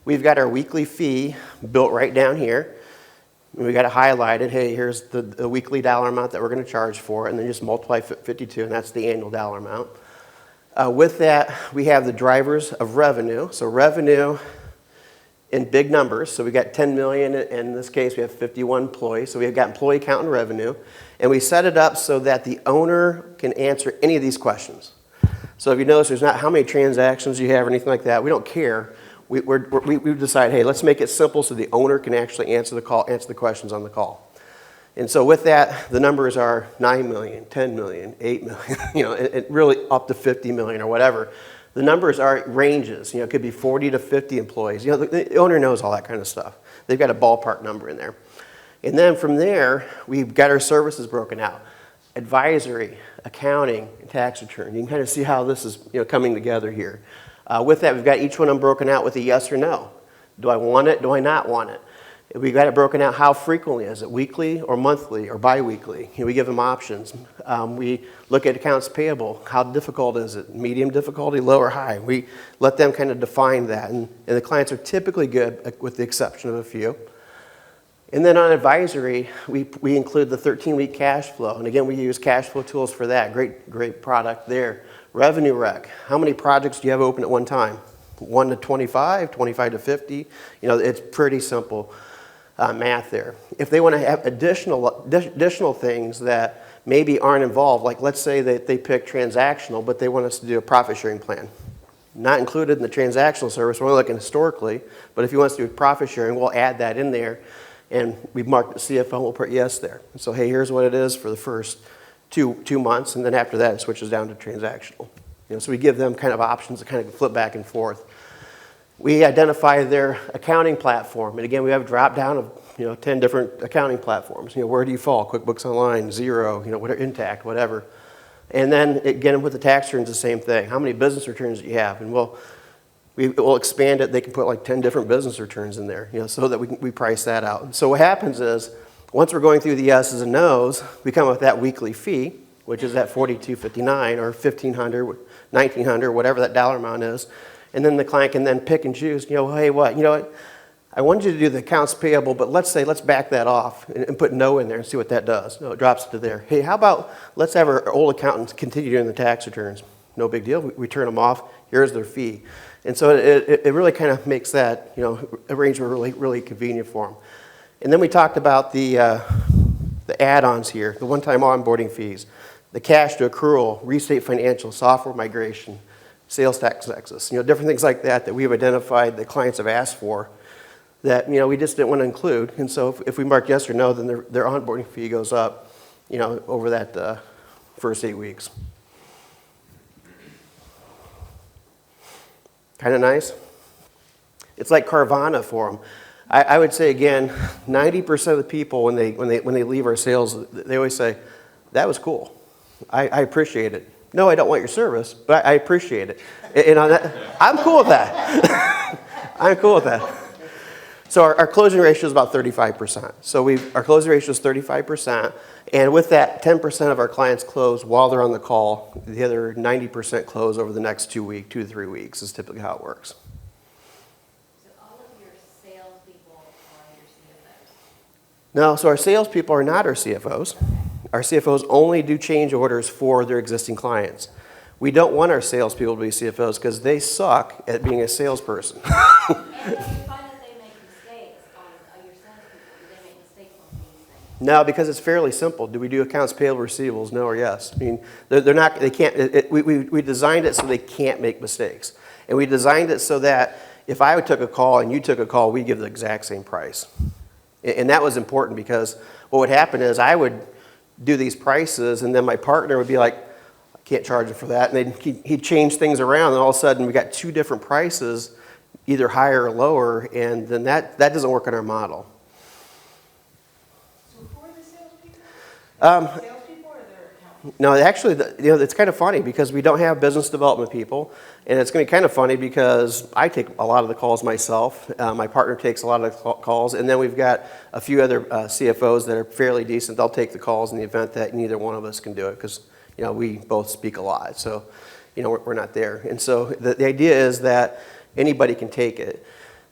We've got our weekly fee built right down here. And we got it highlighted. Hey, here's the weekly dollar amount that we're going to charge for it. And then just multiply 52, and that's the annual dollar amount. With that, we have the drivers of revenue. So revenue in big numbers. So we got 10 million. In this case, we have 51 employees. So we've got employee count and revenue. And we set it up so that the owner can answer any of these questions. So if you notice, there's not how many transactions you have or anything like that. We don't care. We decide, hey, let's make it simple so the owner can actually answer the questions on the call. And so with that, the numbers are 9 million, 10 million, 8 million, you know, it really up to 50 million or whatever. The numbers are ranges. You know, it could be 40 to 50 employees. You know, the owner knows all that kind of stuff. They've got a ballpark number in there. And then from there, we've got our services broken out. Advisory, accounting, and tax return. You can kind of see how this is, you know, coming together here. With that, we've got each one of them broken out with a yes or no. Do I want it? Do I not want it? We've got it broken out how frequently. Is it weekly or monthly or biweekly? You know, we give them options. We look at accounts payable. How difficult is it? Medium difficulty, low or high? We let them kind of define that. And the clients are typically good with the exception of a few. And then on advisory, we include the 13-week cash flow. And again, we use cash flow tools for that. Great product there. Revenue rec. How many projects do you have open at one time? 1 to 25, 25 to 50. You know, it's pretty simple math there. If they want to have additional things that maybe aren't involved, like let's say that they pick transactional, but they want us to do a profit sharing plan. Not included in the transactional service, we're only looking historically, but if you want us to do profit sharing, we'll add that in there, and we've marked the CFO, and we'll put yes there. So hey, here's what it is for the first two months, and then after that it switches down to transactional. You know, so we give them kind of options to kind of flip back and forth. We identify their accounting platform, and again, we have a drop down of 10 different accounting platforms. You know, where do you fall? QuickBooks Online, Xero, whatever, Intact, whatever. And then again with the tax returns, the same thing. How many business returns do you have? And we'll expand it. They can put like 10 different business returns in there, so that we price that out. And so what happens is, once we're going through the yeses and nos, we come up with that weekly fee, which is at $42.59 or $1,500, $1,900, whatever that dollar amount is. And then the client can then pick and choose, hey, what, I wanted you to do the accounts payable, but let's back that off and put no in there and see what that does. No, it drops to there. Hey, how about let's have our old accountants continue doing the tax returns. No big deal. We turn them off. Here's their fee. And so it really kind of makes that, arrangement really, really convenient for them. And then we talked about the add-ons here, the one-time onboarding fees, the cash to accrual, restate financial, software migration, sales tax nexus, different things like that we've identified that clients have asked for that, we just didn't want to include. And so if we mark yes or no, then their onboarding fee goes up, over that first 8 weeks. Kind of nice. It's like Carvana for them. I would say again, 90% of the people when they leave our sales, they always say, "That was cool. I appreciate it." No, I don't want your service, but I appreciate it. I'm cool with that. I'm cool with that. So our closing ratio is about 35%. So our closing ratio is 35%, and with that, 10% of our clients close while they're on the call. The other 90% close over the next 2 to 3 weeks is typically how it works. So all of your salespeople are your CFOs? No, so our salespeople are not our CFOs. Our CFOs only do change orders for their existing clients. We don't want our salespeople to be CFOs because they suck at being a salesperson. And do you find that they make mistakes on your salespeople? Do they make mistakes on these things? No, because it's fairly simple. Do we do accounts payable, receivables? No or yes. I mean, they're not. They can't. We designed it so they can't make mistakes. And we designed it so that if I took a call and you took a call, we give the exact same price. And that was important because what would happen is I would do these prices and then my partner would be like, I can't charge you for that. And then he'd change things around and all of a sudden we got two different prices, either higher or lower, and then that doesn't work in our model. So who are the salespeople? Salespeople or their accountants? No, actually, it's kind of funny because we don't have business development people, and it's going to be kind of funny because I take a lot of the calls myself. My partner takes a lot of the calls, and then we've got a few other CFOs that are fairly decent. They'll take the calls in the event that neither one of us can do it because we both speak a lot, so we're not there. And so the idea is that anybody can take it.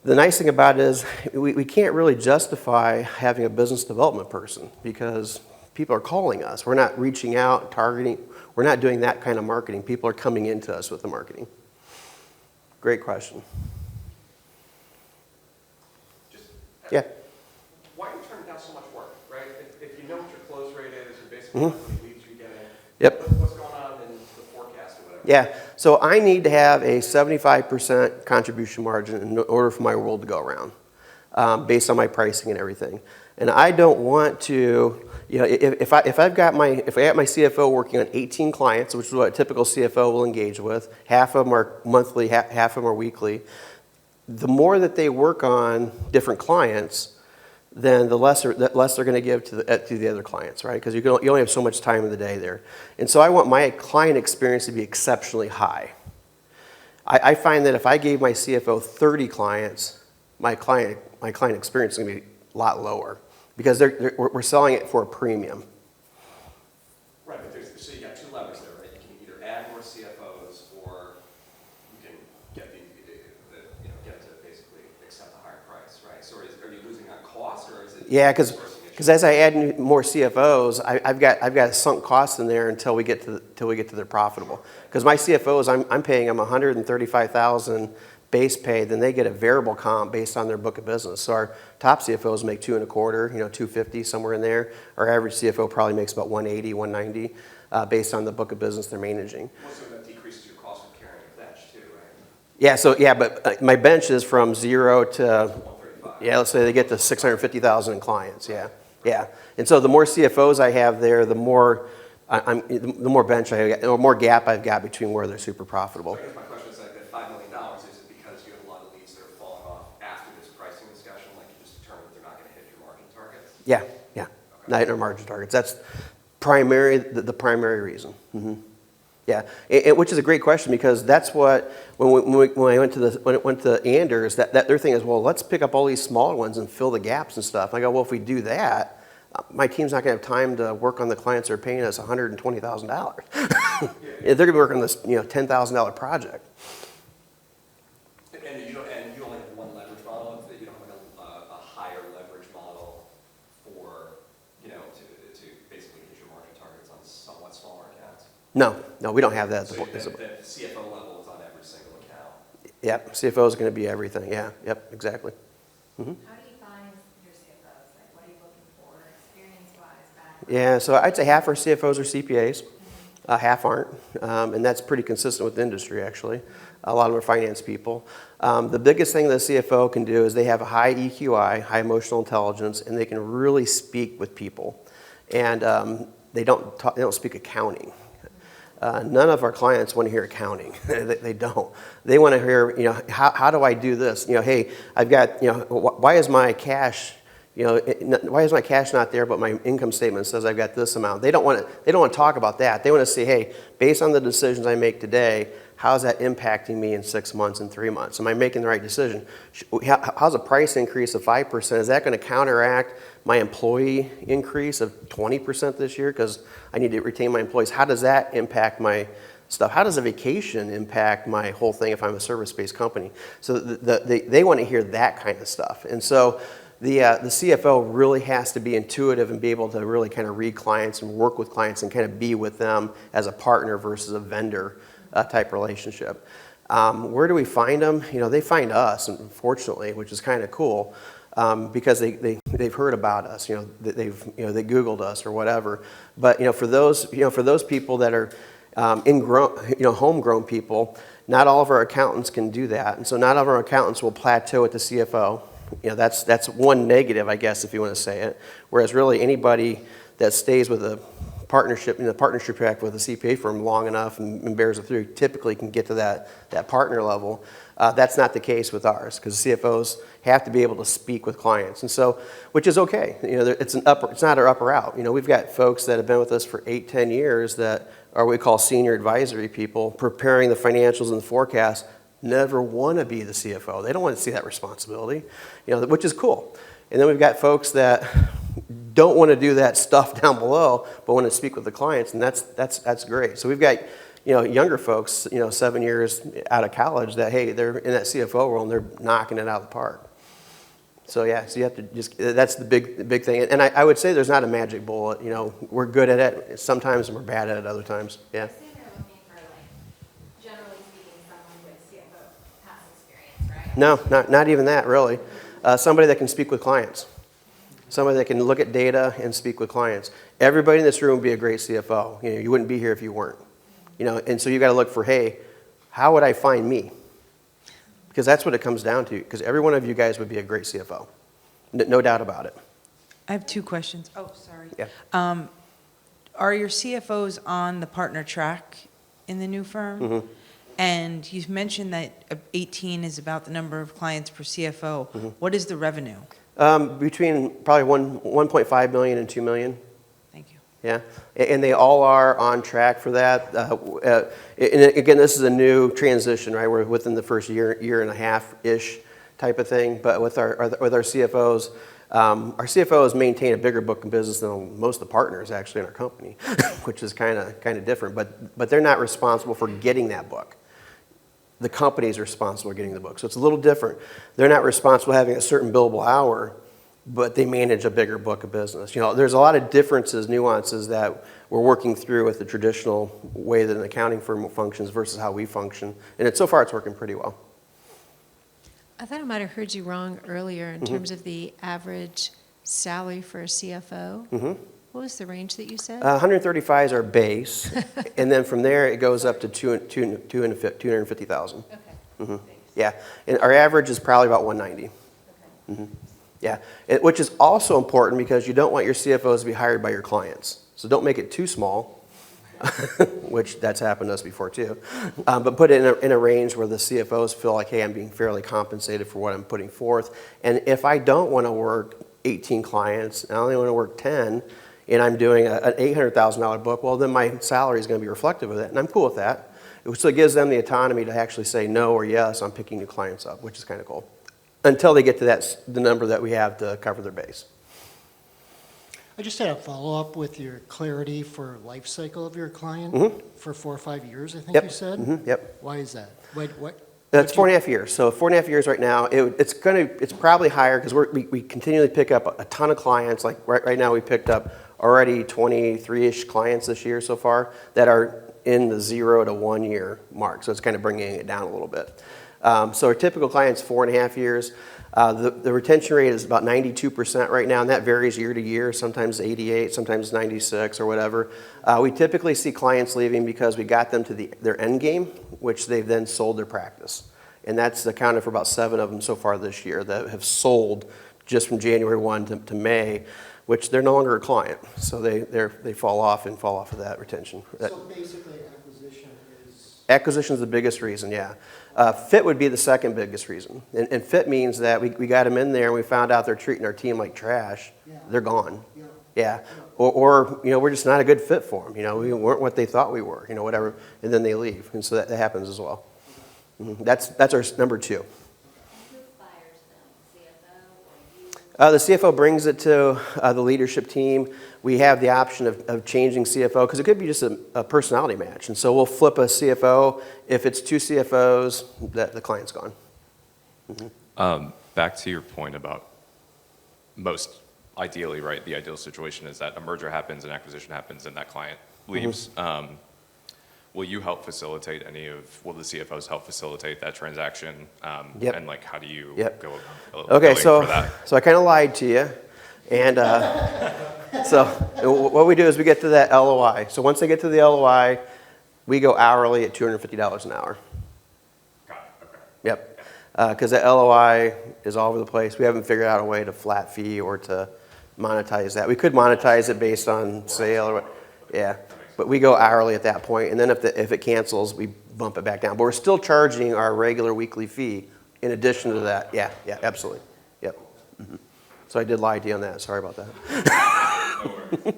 The nice thing about it is we can't really justify having a business development person because people are calling us. We're not reaching out, targeting. We're not doing that kind of marketing. People are coming into us with the marketing. Great question. Just, Yeah. why are you turning down so much work, right? If you know what your close rate is, you're basically how many leads you're getting. Yep. What's going on in the forecast or whatever? Yeah. So I need to have a 75% contribution margin in order for my world to go around, based on my pricing and everything. And I don't want to, if I got my CFO working on 18 clients, which is what a typical CFO will engage with, half of them are monthly, half of them are weekly. The more that they work on different clients, then the less they're going to give to the other clients, right? Because you only have so much time in the day there. And so I want my client experience to be exceptionally high. I find that if I gave my CFO 30 clients, my client experience is going to be a lot lower because we're selling it for a premium. Right, but so you got two levers there, right? You can either add more CFOs or you can get get to basically accept a higher price, right? So are you losing on cost or is it? Yeah, because as I add more CFOs, I've got sunk costs in there until we get to they're profitable. Because my CFOs, I'm paying them $135,000 base pay, then they get a variable comp based on their book of business. So our top CFOs make $225,000, $250,000 somewhere in there. Our average CFO probably makes about $180,000, $190,000 based on the book of business they're managing. Also, that decreases your cost of carrying a bench too, right? Yeah, but my bench is from 0 to 135. let's say they get to $650,000 in clients. Yeah. And so the more CFOs I have there, the more the more bench I got, or more gap I've got between where they're super profitable. So I guess my question is like that $5 million, is it because you have a lot of leads that are falling off after this pricing discussion, like you just determined they're not going to hit your margin targets? Yeah. Not in our margin targets. That's the primary reason. Yeah, which is a great question because that's what when I went to Anders, that their thing is, well, let's pick up all these smaller ones and fill the gaps and stuff. I go, well, if we do that, my team's not going to have time to work on the clients that are paying us $120,000. They're going to be working on this $10,000 project. And you only have one leverage model. You don't have a higher leverage model for to basically hit your margin targets on somewhat smaller accounts. No, we don't have that. So the CFO level is on every single account. Yep, CFO is going to be everything. Yeah, yep, exactly. How do you find your CFOs? Like, what are you looking for, experience-wise, background? Yeah, so I'd say half our CFOs are CPAs, half aren't, and that's pretty consistent with the industry, actually. A lot of them are finance people. The biggest thing that a CFO can do is they have a high EQI, high emotional intelligence, and they can really speak with people. And they don't speak accounting. None of our clients want to hear accounting. They don't. They want to hear, how do I do this? Hey, I've got, why is my cash, why is my cash not there, but my income statement says I've got this amount? They don't want to talk about that. They want to say, hey, based on the decisions I make today, how's that impacting me in 6 months and 3 months? Am I making the right decision? How's a price increase of 5%? Is that going to counteract my employee increase of 20% this year? Because I need to retain my employees. How does that impact my stuff? How does a vacation impact my whole thing if I'm a service-based company? So they want to hear that kind of stuff. And so the CFO really has to be intuitive and be able to really kind of read clients and work with clients and kind of be with them as a partner versus a vendor type relationship. Where do we find them? They find us, unfortunately, which is kind of cool. Because they've heard about us, they Googled us or whatever. But for those people that are homegrown people, Not all of our accountants can do that, and so not all of our accountants will plateau at the CFO. You know, that's one negative, I guess, if you want to say it. Whereas really anybody that stays with a partnership, in the partnership track with a CPA firm long enough and bears it through, typically can get to that partner level. That's not the case with ours, because CFOs have to be able to speak with clients, and so, which is okay. You know, it's not our up or out. You know, we've got folks that have been with us for 8, 10 years that are what we call senior advisory people, preparing the financials and the forecast, never want to be the CFO. They don't want to see that responsibility, you know, which is cool. And then we've got folks that don't want to do that stuff down below, but want to speak with the clients, and that's great. So we've got, you know, younger folks, you know, 7 years out of college that, hey, they're in that CFO role and they're knocking it out of the park. So yeah, so you have to just, that's the big thing. And I would say there's not a magic bullet. You know, we're good at it sometimes and we're bad at it other times. Yeah. I assume you're looking for, like, generally speaking, someone with CFO past experience, right? No, not even that really. Somebody that can speak with clients. Somebody that can look at data and speak with clients. Everybody in this room would be a great CFO. You know, you wouldn't be here if you weren't. You know, and so you got to look for, hey, how would I find me? Because that's what it comes down to. Because every one of you guys would be a great CFO, no doubt about it. I have 2 questions. Oh, sorry. Yeah. Are your CFOs on the partner track in the new firm? Mm-hmm. And you mentioned that 18 is about the number of clients per CFO. Mm-hmm. What is the revenue? Between probably 1.5 million and 2 million. Thank you. Yeah, and they all are on track for that. And again, this is a new transition, right? We're within the first year and a half-ish type of thing. But with our CFOs, our CFOs maintain a bigger book of business than most of the partners actually in our company, which is kind of different. But they're not responsible for getting that book. The company is responsible for getting the book. So it's a little different. They're not responsible for having a certain billable hour, but they manage a bigger book of business. You know, there's a lot of differences, nuances that we're working through with the traditional way that an accounting firm functions versus how we function. And so far, it's working pretty well. I thought I might have heard you wrong earlier Mm-hmm. in terms of the average salary for a CFO. Mm-hmm. What was the range that you said? 135 is our base, and then from there it goes up to 250,000. Okay. Mm-hmm. Yeah, and our average is probably about 190. Okay. Mm-hmm. Yeah, which is also important because you don't want your CFOs to be hired by your clients. So don't make it too small, which that's happened to us before too. But put it in a range where the CFOs feel like, hey, I'm being fairly compensated for what I'm putting forth. And if I don't want to work 18 clients, and I only want to work 10, and I'm doing an $800,000 book, well, then my salary is going to be reflective of that, and I'm cool with that. So it gives them the autonomy to actually say no or yes on picking new clients up, which is kind of cool, until they get to the number that we have to cover their base. I just had a follow-up with your clarity for life cycle of your client for 4 or 5 years, I think you said? Yep. Why is that? What? That's 4.5 years. So 4.5 years right now. It's probably higher because we continually pick up a ton of clients. Like right now, we picked up already 23-ish clients this year so far that are in the 0 to 1 year mark. So it's kind of bringing it down a little bit. So our typical client's 4.5 years. The retention rate is about 92% right now, and that varies year to year. Sometimes 88, sometimes 96 or whatever. We typically see clients leaving because we got them to their end game, which they've then sold their practice. And that's accounted for about 7 of them so far this year that have sold just from January 1 to May, which they're no longer a client. So they fall off of that retention. So basically acquisition is... Acquisition is the biggest reason, yeah. Fit would be the second biggest reason. And fit means that we got them in there and we found out they're treating our team like trash. Yeah. They're gone. Yeah. Yeah. Or we're just not a good fit for them. We weren't what they thought we were, whatever. And then they leave. And so that happens as well. Mm-hmm. That's our number 2. Who fires them, CFO or you? The CFO brings it to the leadership team. We have the option of changing CFO because it could be just a personality match. And so we'll flip a CFO. If it's 2 CFOs, the client's gone. Mm-hmm. Back to your point about most ideally, right, the ideal situation is that a merger happens, an acquisition happens, and that client leaves. Mm-hmm. Will you help facilitate will the CFOs help facilitate that transaction? Yep. And how do you go about Okay, for that? so I kind of lied to you. And so what we do is we get to that LOI. So once they get to the LOI, we go hourly at $250 an hour. Yep. Because the LOI is all over the place. We haven't figured out a way to flat fee or to monetize that. We could monetize it based on sale or what, yeah. But we go hourly at that point, and then if it cancels, we bump it back down. But we're still charging our regular weekly fee in addition to that. Yeah, absolutely. Yep. Mhm. So I did lie to you on that. Sorry about that. No worries. And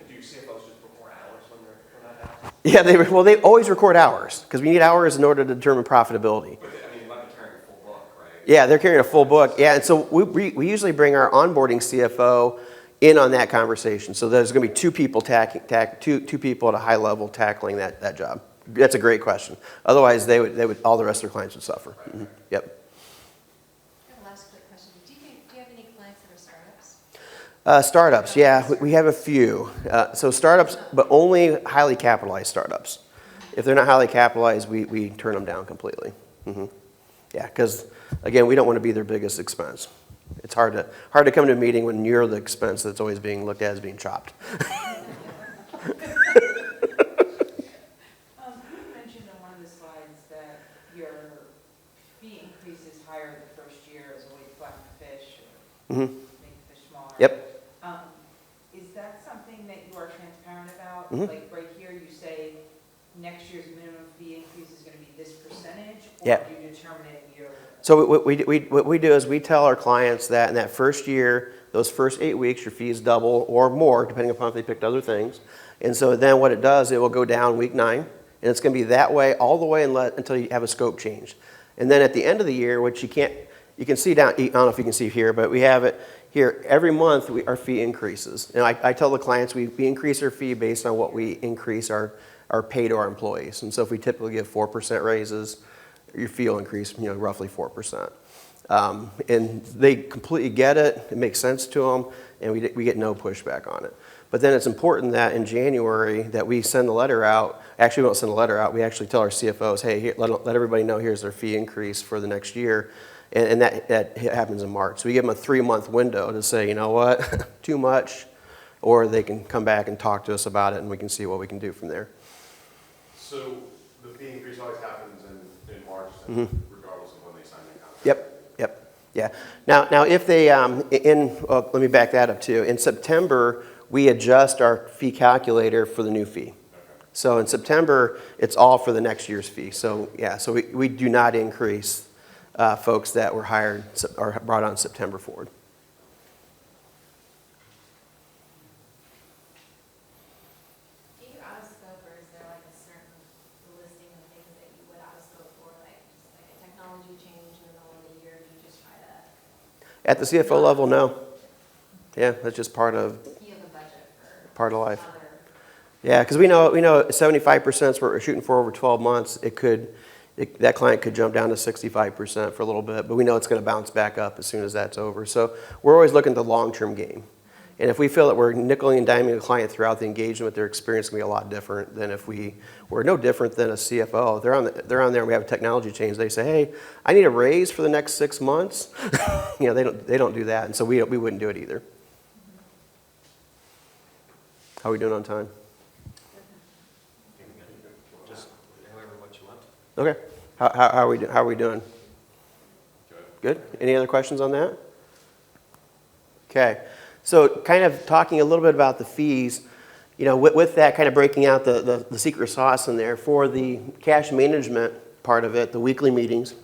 do your CFOs just report hours when they're not out? Yeah, they always record hours because we need hours in order to determine profitability. But, I mean, you might be carrying a full book, right? Yeah, they're carrying a full book. Yeah, and so we usually bring our onboarding CFO in on that conversation. So there's going to be two people two people at a high level tackling that job. That's a great question. Otherwise, they would all the rest of their clients would suffer. Mhm. Yep. I have a last quick question. Do you have any clients that are startups? Startups, yeah, we have a few. So startups, but only highly capitalized startups. If they're not highly capitalized, we turn them down completely. Mhm. Yeah, because again, we don't want to be their biggest expense. It's hard to come to a meeting when you're the expense that's always being looked at as being chopped. You mentioned on one of the slides that your fee increase is higher the first year as a way to flatten the fish or Mhm. make the fish smaller. Yep. Is that something that you are transparent about? Mhm. Like right here, you say next year's minimum fee increase is going to be this percentage? Yeah. Or do you determine it yearly? So what we do is we tell our clients that in that first year, those first 8 weeks, your fees double or more, depending upon if they picked other things. And so then what it does, it will go down week 9, and it's going to be that way all the way until you have a scope change. And then at the end of the year, which you can see down, I don't know if you can see here, but we have it here. Every month, our fee increases. And I tell the clients we increase our fee based on what we increase our pay to our employees. And so if we typically give 4% raises, your fee will increase, roughly 4%. And they completely get it. It makes sense to them, and we get no pushback on it. But then it's important that in January that we send the letter out. Actually, we don't send a letter out. We actually tell our CFOs, hey, here, let everybody know here's their fee increase for the next year. And that happens in March. So we give them a 3-month window to say, you know what, too much, or they can come back and talk to us about it, and we can see what we can do from there. So the fee increase always happens in March, regardless of when they sign the contract? Yep, yeah. Now if they, let me back that up too. In September, we adjust our fee calculator for the new fee. Okay. So in September, it's all for the next year's fee. So yeah, so we do not increase folks that were hired or brought on September forward. Do you out of scope, or is there like a certain listing of things that you would out of scope for, like just like a technology change in the middle of the year? Do you just try to, At the CFO level, no. Yeah, that's just part of you have a budget for part of life. other? Yeah, because we know 75% is what we're shooting for over 12 months. That client could jump down to 65% for a little bit, but we know it's going to bounce back up as soon as that's over. So we're always looking at the long-term game. And if we feel that we're nickeling and diming a client throughout the engagement, their experience can be a lot different than if we're no different than a CFO. They're on there and we have a technology change. They say, hey, I need a raise for the next 6 months. They don't do that, and so we wouldn't do it either. How are we doing on time? Just however what you want. Okay. How are we doing? Good. Any other questions on that? Okay. So kind of talking a little bit about the fees, with that kind of breaking out the secret sauce in there for the cash management part of it, the weekly meetings.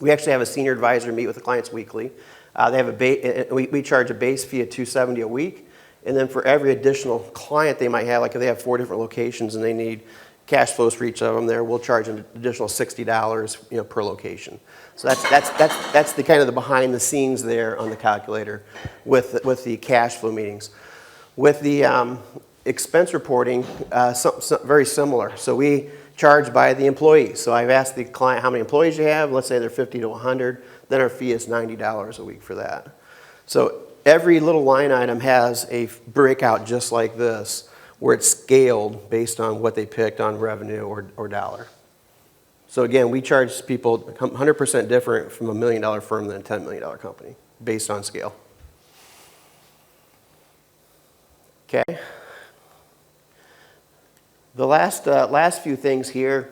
We actually have a senior advisor meet with the clients weekly. They have we charge a base fee of $270 a week. And then for every additional client they might have, like if they have 4 different locations and they need cash flows for each of them there, we'll charge an additional $60 per location. So that's the kind of the behind the scenes there on the calculator with the cash flow meetings. With the expense reporting, very similar. So we charge by the employee. So I've asked the client how many employees you have. Let's say they're 50 to 100. Then our fee is $90 a week for that. So every little line item has a breakout just like this, where it's scaled based on what they picked on revenue or dollar. So again, we charge people 100% different from $1 million firm than a $10 million company based on scale. Okay. The last few things here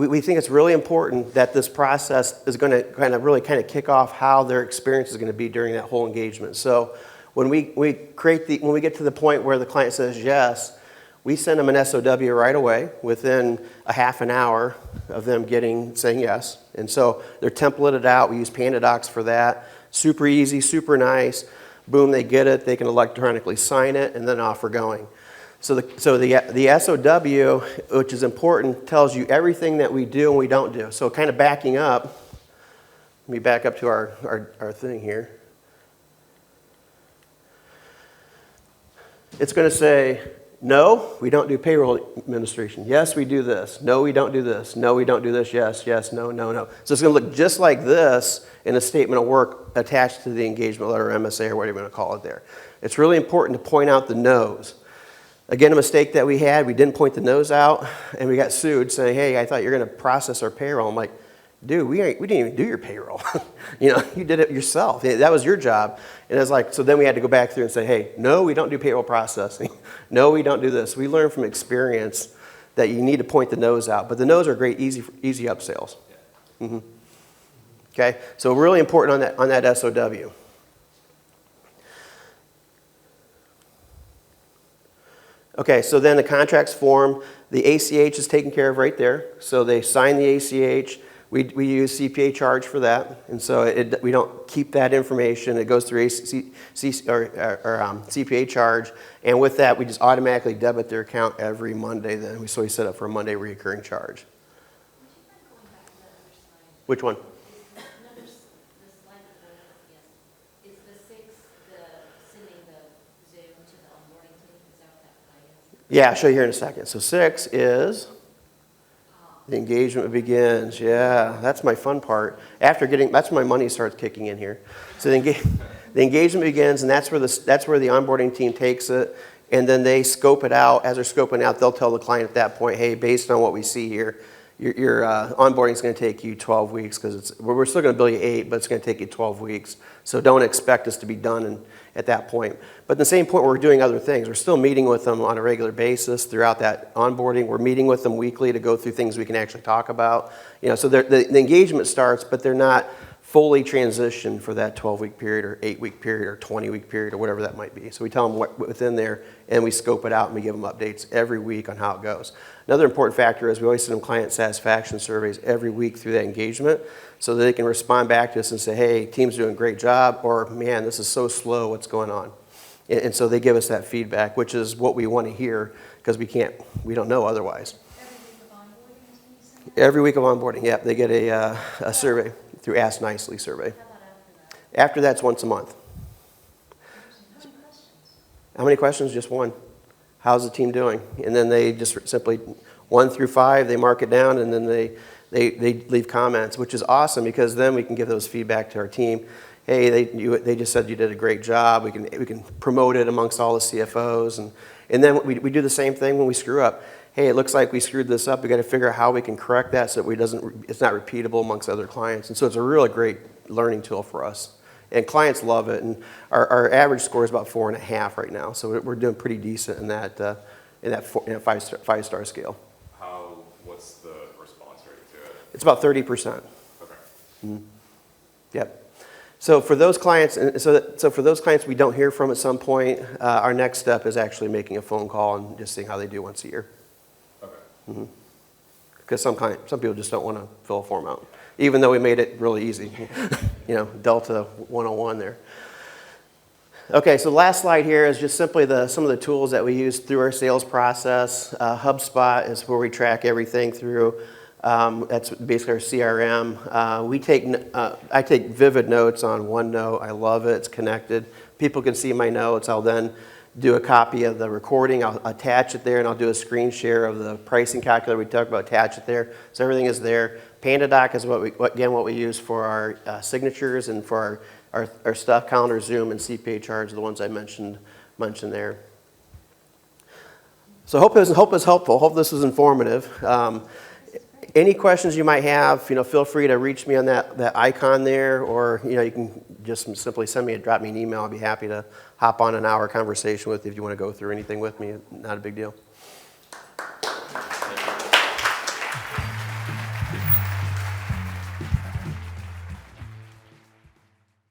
we think it's really important that this process is going to really kick off how their experience is going to be during that whole engagement. So when we get to the point where the client says yes, we send them an SOW right away within a half an hour of them saying yes. And so they're templated out. We use PandaDocs for that. Super easy, super nice. Boom, they get it. They can electronically sign it, and then off we're going. So the SOW, which is important, tells you everything that we do and we don't do. So kind of backing up, let me back up to our thing here. It's going to say, no, we don't do payroll administration. Yes, we do this. No, we don't do this. No, we don't do this. Yes, yes, no, no, no. So it's going to look just like this in a statement of work attached to the engagement letter, or MSA, or whatever you want to call it there. It's really important to point out the no's. Again, a mistake that we had, we didn't point the no's out, and we got sued saying, hey, I thought you were going to process our payroll. I'm like, dude, we didn't even do your payroll. You did it yourself. That was your job. And it's like, so then we had to go back through and say, hey, no, we don't do payroll processing. No, we don't do this. We learned from experience that you need to point the no's out. But the no's are great, easy upsells. Mm-hmm. Okay, so really important on that SOW. Okay, so then the contracts form, the ACH is taken care of right there. So they sign the ACH. We use CPA charge for that, and so we don't keep that information. It goes through CPA charge, and with that, we just automatically debit their account every Monday. Then so we set up for a Monday recurring charge. Which one? Yeah, I'll show you here in a second. So 6 is the engagement begins. Yeah, that's my fun part. That's when my money starts kicking in here. So the engagement begins, and that's where the onboarding team takes it, and then they scope it out. As they're scoping out, they'll tell the client at that point, hey, based on what we see here, your onboarding is going to take you 12 weeks because we're still going to bill you 8, but it's going to take you 12 weeks. So don't expect us to be done at that point. But at the same point, we're doing other things. We're still meeting with them on a regular basis throughout that onboarding. We're meeting with them weekly to go through things we can actually talk about. So the engagement starts, but they're not fully transitioned for that 12-week period or 8-week period or 20-week period or whatever that might be. So we tell them what's within there, and we scope it out, and we give them updates every week on how it goes. Another important factor is we always send them client satisfaction surveys every week through that engagement so that they can respond back to us and say, hey, team's doing a great job, or man, this is so slow, what's going on? And so they give us that feedback, which is what we want to hear because we don't know otherwise. Every week of onboarding, yeah, they get a survey through Ask Nicely survey. After that's once a month. How many questions? Just one. How's the team doing? And then they just simply 1 through 5, they mark it down, and then they leave comments, which is awesome because then we can give those feedback to our team. Hey, they just said you did a great job. We can promote it amongst all the CFOs, and then we do the same thing when we screw up. Hey, it looks like we screwed this up. We got to figure out how we can correct that so it's not repeatable amongst other clients. And so it's a really great learning tool for us. And clients love it. And our average score is about 4.5 right now. So we're doing pretty decent in that 5-star scale. What's the response rate to it? It's about 30%. Okay. Mm-hmm. Yep. So for those clients, we don't hear from at some point. Our next step is actually making a phone call and just seeing how they do once a year. Okay. Mm-hmm. Because some people just don't want to fill a form out, even though we made it really easy. Delta 101 there. Okay, so the last slide here is just simply some of the tools that we use through our sales process. HubSpot is where we track everything through. That's basically our CRM. I take vivid notes on OneNote. I love it. It's connected. People can see my notes. I'll then do a copy of the recording. I'll attach it there, and I'll do a screen share of the pricing calculator we talked about, attach it there. So everything is there. PandaDoc is what we use for our signatures and for our stuff, calendar, Zoom, and CPA charge, the ones I mentioned there. So hope this was helpful. Hope this was informative. Any questions you might have, feel free to reach me on that icon there, or you can just simply drop me an email. I'll be happy to hop on an hour conversation with you if you want to go through anything with me. Not a big deal.